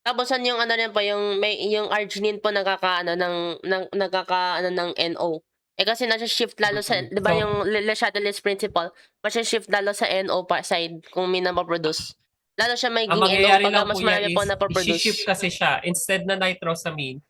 Tapos yung rin po yung arginine po ng NO. Eh kasi nasa-shift lalo sa, 'di ba So, yung Le Chatelet's principle, nasa-shift lalo sa NO pa side kung may napaproduce. Lalo siya ang magiging NO mangyayari pag lang mas kuya marami po is, napaproduce. isi-shift kasi siya. Instead na nitrosamine,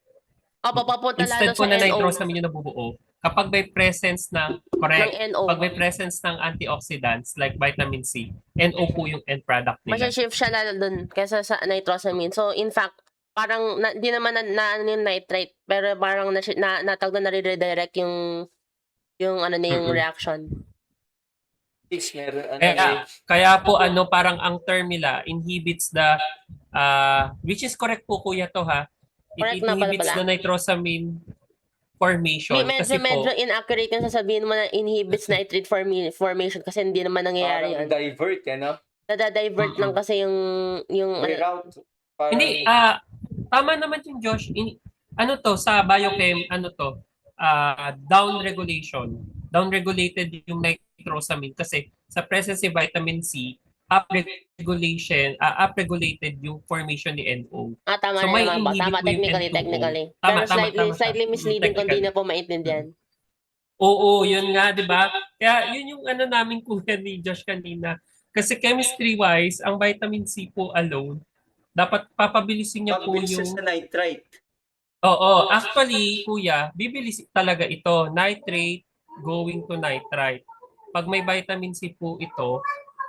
Opo, papunta lalo instead po sa na NO nitrosamine yung nabubuo, kapag may presence ng, ng correct, NO. pag may presence ng antioxidants like vitamin C, NO po yung end product nila. Masya-shift siya lalo dun kaysa sa nitrosamine. So, in fact, parang di naman na yung nitrite, pero parang natag na nare-redirect yung yung reaction. Kaya po parang ang term nila inhibits the which is correct po kuya to ha. It Correct na inhibits pala. the nitrosamine formation kasi Medyo po inaccurate yung sasabihin mo na inhibits nitrate formation kasi hindi naman nangyayari yun. Divert, no? Nada-divert lang kasi yung Reroute. Hindi, tama naman yung Josh. Sa biochem, down regulation. Down regulated yung nitrosamine kasi sa presence ni vitamin C, up-regulated yung formation ni NO. tama So na may naman po. inhibit Tama, po yung technically. Tama, Pero tama. slightly misleading kung di Technically. na po maintindihan. Oo, yun nga, di ba? Kaya yun yung namin kuya ni Josh kanina. Kasi chemistry-wise, ang vitamin C po alone, dapat papabilisin niya po yung... sa nitrite. Oo, actually, kuya, bibilis talaga ito. Nitrate going to nitrite. Pag may vitamin C po ito,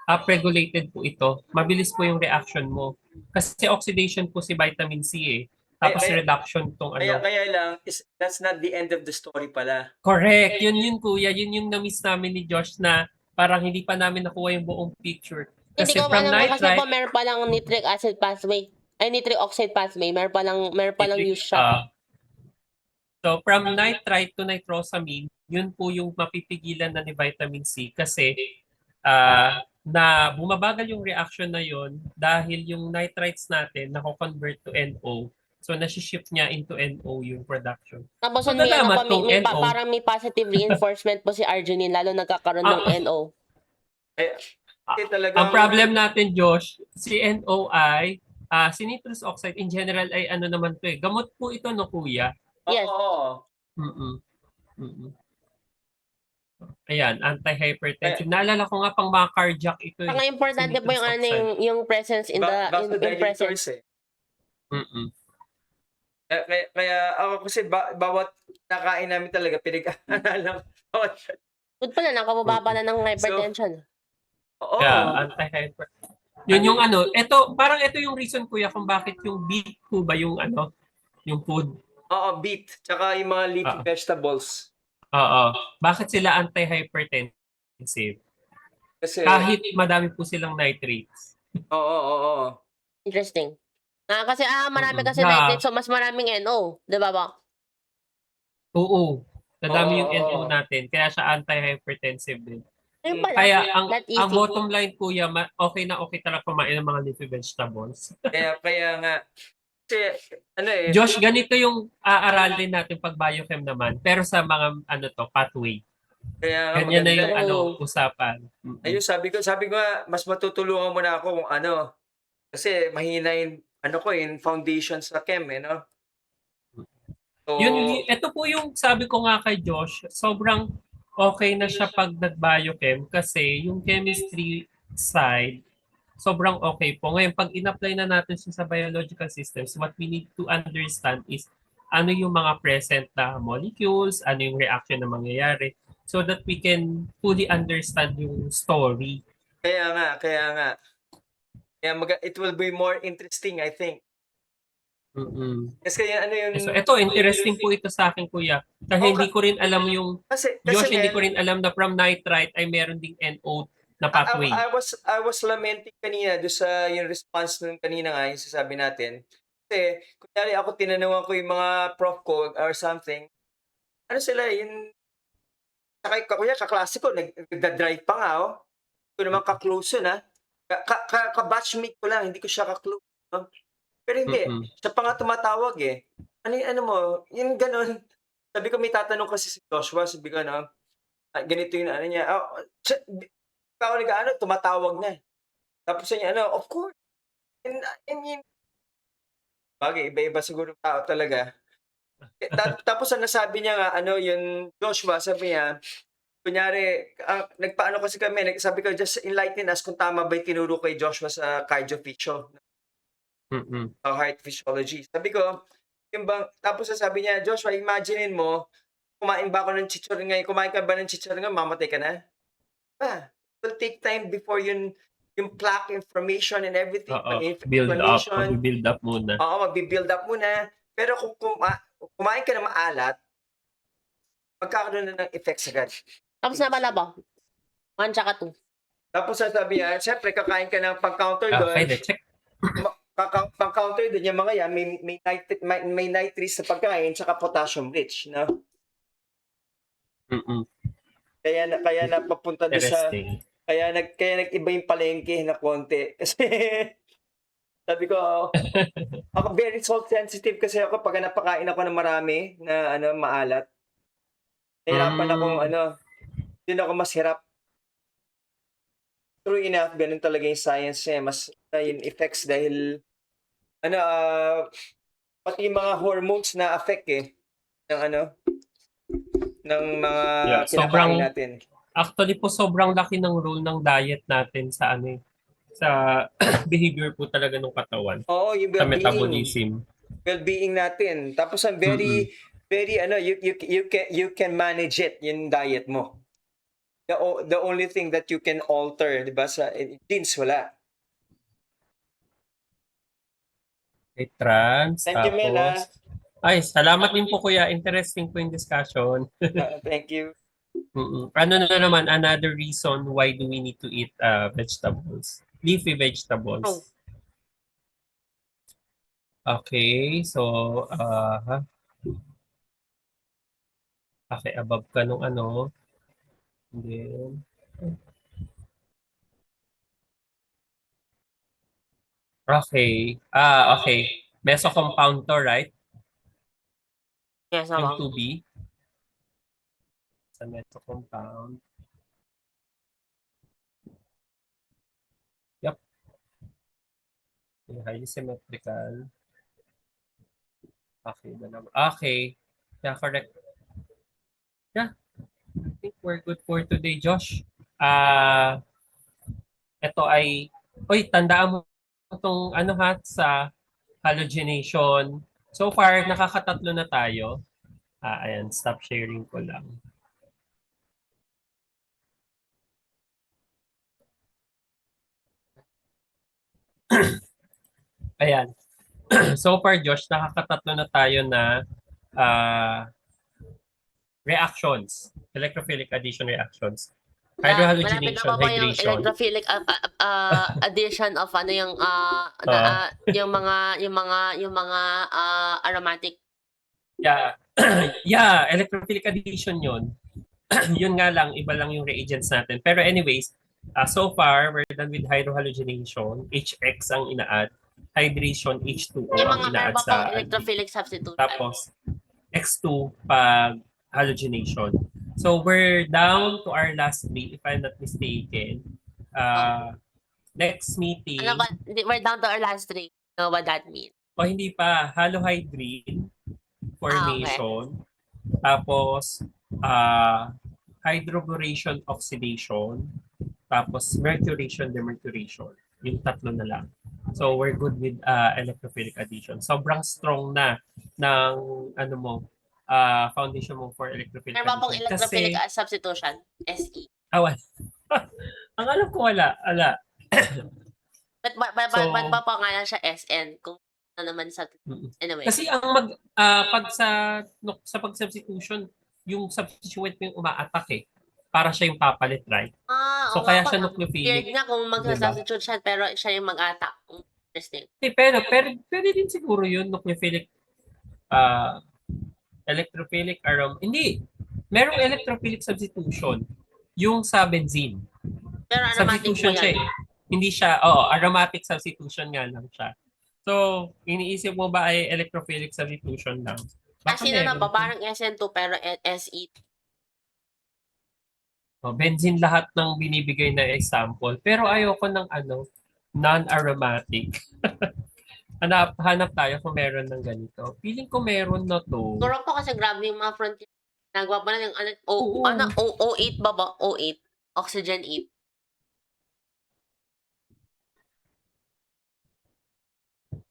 upregulated po ito, mabilis po yung reaction mo. Kasi oxidation po si vitamin C eh. Tapos reduction tong Kaya lang, that's not the end of the story pala. Correct. Yun kuya. Yun yung na-miss namin ni Josh na parang hindi pa namin nakuha yung buong picture. Hindi Kasi ko from kasi po nitrite, meron pa lang nitric acid pathway. Ay, nitric oxide pathway. Meron pa lang use siya. So from nitrite to nitrosamine, yun po yung mapipigilan na ni vitamin C kasi na bumabagal yung reaction na yun dahil yung nitrites natin nako-convert to NO. So nasi-shift niya into NO yung production. Tapos So parang may positive reinforcement po si arginine lalo nagkakaroon ng NO. Ang problem natin, Josh, si NOI, si nitrous oxide in general ay naman to eh. Gamot po ito no kuya. Yes. Oo. Ayan, anti-hypertensive. Naalala ko nga pang mga cardiac ito eh. Ang importante po yung presence in presence. Kaya ako kasi bawat nakain namin talaga pinag-aaralan ko. Good pala, nakababa na ng hypertension. Oo. Yeah, anti-hyper. Yun yung parang ito yung reason kuya kung bakit yung beet po ba yung yung food. Oo, beet. Tsaka yung mga leafy vegetables. Oo. Bakit sila anti-hypertensive? Kasi kahit madami po silang nitrates. Oo. Interesting. Kasi marami kasi nitrates, so mas maraming NO, 'di ba ba? Oo. Nadami yung NO natin, kaya siya anti-hypertensive din. Kaya ang bottom line kuya, okay na okay talaga kumain ng mga leafy vegetables. kaya nga kasi Josh, ganito yung aaralin natin pag biochem naman, pero sa mga pathway. Kaya ganyan na yung usapan. Ayun, sabi ko nga mas matutulungan mo na ako kung kasi mahina yung in foundation sa chem, no? So, Ito po yung sabi ko nga kay Josh, sobrang okay na siya pag nag-biochem kasi yung chemistry side, sobrang okay po. Ngayon, pag in-apply na natin siya sa biological systems, what we need to understand is ano yung mga present na molecules, ano yung reaction na mangyayari, so that we can fully understand yung story. Kaya nga. Kaya it will be more interesting, I think. Kasi ano yung... So, ito, interesting po ito sa akin, kuya. Kasi hindi ko rin alam yung... Josh, hindi ko rin alam na from nitrite ay meron ding NO na pathway. I was lamenting kanina doon sa yung response nung kanina nga, yung sasabi natin. Kasi, kunyari ako tinanawan ko yung mga prof ko or something, ano sila, yung... Kuya, kaklase ko, nagda-drive pa nga, oh. Hindi ko naman ka-close yun, ha. Ka-batchmate ko lang, hindi ko siya ka-close. No? Pero hindi, siya pa nga tumatawag eh. Ano mo, yung ganun. Sabi ko, may tatanong kasi si Joshua, sabi ko, ganito yung ano niya. Ako tumatawag na. Tapos niya, of course. I mean, bagay, iba-iba siguro tao talaga. Tapos ang nasabi niya nga, yung Joshua, sabi niya, kunyari, nagpaano kasi kami, sabi ko, just enlighten us kung tama ba yung tinuro kay Joshua sa cardio-physio. Heart physiology. Sabi ko, tapos sabi niya, Joshua, imaginein mo, kumain ba ako ng chicharon ngayon? Kumain ka ba ng chicharon ngayon? Mamatay ka na? It will take time before yung plaque information and everything. Build up muna. Oo, magbi-build up muna. Pero kung kumain ka ng maalat, magkakaroon na ng effects agad. Tapos na pala ba? 1 tsaka 2. Tapos sabi niya, syempre, kakain ka ng pang-counter doon. Okay, check. Pang-counter din yung mga yan, may nitrates sa pagkain, tsaka potassium rich, no? Kaya napapunta doon sa... Kaya nag-iba yung palengke na konti. Kasi, sabi ko, ako very salt sensitive kasi ako pag napakain ako ng marami na maalat. Nahirapan akong yun ako mas hirap. True enough, ganun talaga yung science niya. Mas yung effects dahil pati yung mga hormones na affect ng mga kinakain natin. Actually po, sobrang laki ng role ng diet natin sa sa behavior po talaga ng katawan. Oo, yung sa metabolism. Well-being natin. Tapos ang very you can manage it yung diet mo. The only thing that you can alter, di ba, sa genes wala. Trans. Thank you, Mela. Ay, salamat din po, kuya. Interesting po yung discussion. Thank you. Ano na naman, another reason why do we need to eat vegetables? Leafy vegetables. Okay, so, okay, above ka nung then, okay. Okay. Mesocompound to, right? Yes, Yung 2B. Sa mesocompound. Yep. Highly symmetrical. Okay. Okay. Yeah, correct. Yeah. I think we're good for today, Josh. Ito ay, tandaan mo itong sa halogenation. So far, nakakatatlo na tayo. Ayan, stop sharing ko lang. Ayan. So far, Josh, nakakatatlo na tayo na reactions, electrophilic addition reactions. Hydrohalogenation, hydration. Electrophilic addition of yung mga aromatic. Yeah. Electrophilic addition yun. Yun nga lang, iba lang yung reagents natin. Pero anyways, so far, we're done with hydrohalogenation. HX ang ina-add. Hydration, H2O ang ina-add sa electrophilic substitute. Tapos, X2 pag halogenation. So, we're down to our last 3, if I'm not mistaken. Next meeting... We're down to our last 3. Know what that means? O hindi pa, halohydrine formation. Tapos, hydroboration oxidation. Tapos, mercuration demercuration. Yung tatlo na lang. So, we're good with electrophilic addition. Sobrang strong na ng foundation mo for electrophilic Meron ba pong addition. electrophilic substitution? SE. Awan. Ang alam ko wala. Ba't So- pa pangalan siya SN? Kung ano naman sa... Anyway. Kasi ang pag sa pag-substitution, yung substituent mo yung uma-attack eh. Para siya yung papalit, right? So, oo kaya nga siya po. nucleophilic. Weird nga kung mag-substitute siya, pero siya yung mag-attack. Interesting. Pero pwede din siguro yun, nucleophilic, electrophilic aroma. Hindi. Merong electrophilic substitution. Yung sa benzene. Pero aromatic po Substitution siya yan. eh. Hindi siya, aromatic substitution nga lang siya. So, iniisip mo ba ay electrophilic substitution lang? Baka Kasi na meron. ba, parang SN2 pero SE. Benzene lahat ng binibigay na example. Pero ayoko ng non-aromatic. Hanap tayo kung meron ng ganito. Feeling ko meron na to. Siguro po kasi grabe yung mga frontier. Nagawa pa na yung Oo. O8 ba ba? O8. Oxygen 8.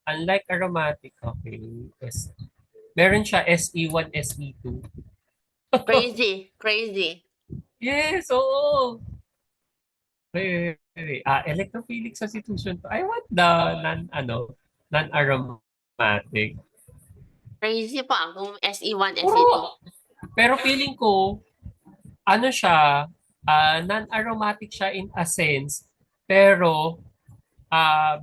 Unlike aromatic, okay. Meron siya SE1, SE2. Crazy. Yes, oo. Wait. Electrophilic substitution to. I want the non-aromatic. Crazy pa kung SE1, SE2. Pero feeling ko, siya, non-aromatic siya in a sense, pero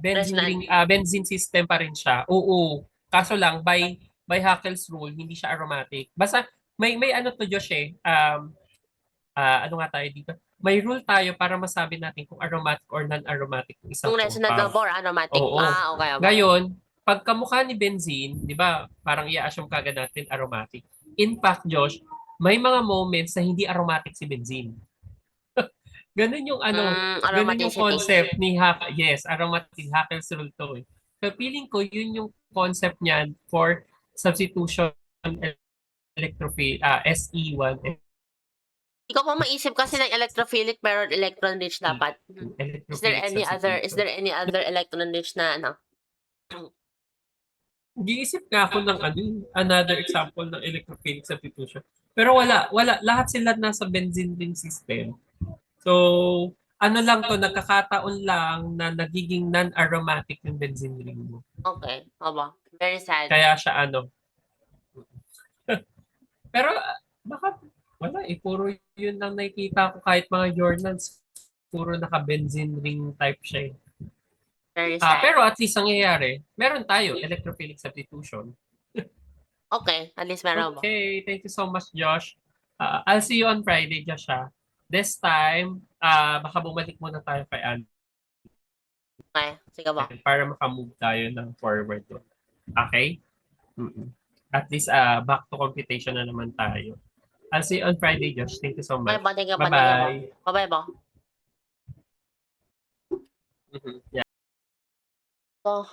benzene system pa rin siya. Oo. Kaso lang, by Haeckel's rule, hindi siya aromatic. Basta, may to Josh eh. Ano nga tayo dito? May rule tayo para masabi natin kung aromatic or non-aromatic yung isang Kung resonant compound. number, aromatic. Oo. Okay. Ngayon, pag kamukha ni benzene, di ba, parang i-assume kagad natin aromatic. In fact, Josh, may mga moments na hindi aromatic si benzene. Ganun yung ganun yung concept ni aromatic Haeckel's rule to eh. So feeling ko yun yung concept niyan for substitution electrophilic SE1. Ikaw pa maisip kasi ng electrophilic pero electron rich dapat. Is there any other electron rich na Giisip nga ako ng another example ng electrophilic substitution. Pero wala. Lahat sila nasa benzene ring system. So, lang to, nagkakataon lang na nagiging non-aromatic yung benzene ring mo. Okay, aba. Very sad. Kaya siya Pero, baka, wala eh. Puro yun lang nakikita ko kahit mga journals. Puro naka-benzene ring type siya eh. Very sad. Pero at least ang nangyayari, meron tayo, electrophilic substitution. Okay, at least meron ba? Okay, thank you so much, Josh. I'll see you on Friday, Josh. This time, baka bumalik muna tayo kay Ann. Okay, sige ba? Para makamove tayo ng forward doon. Okay? At least, back to computation na naman tayo. I'll see you on Friday, Josh. Thank you so much. Thank you. Bye-bye. Bye-bye ba? Yeah. Oh.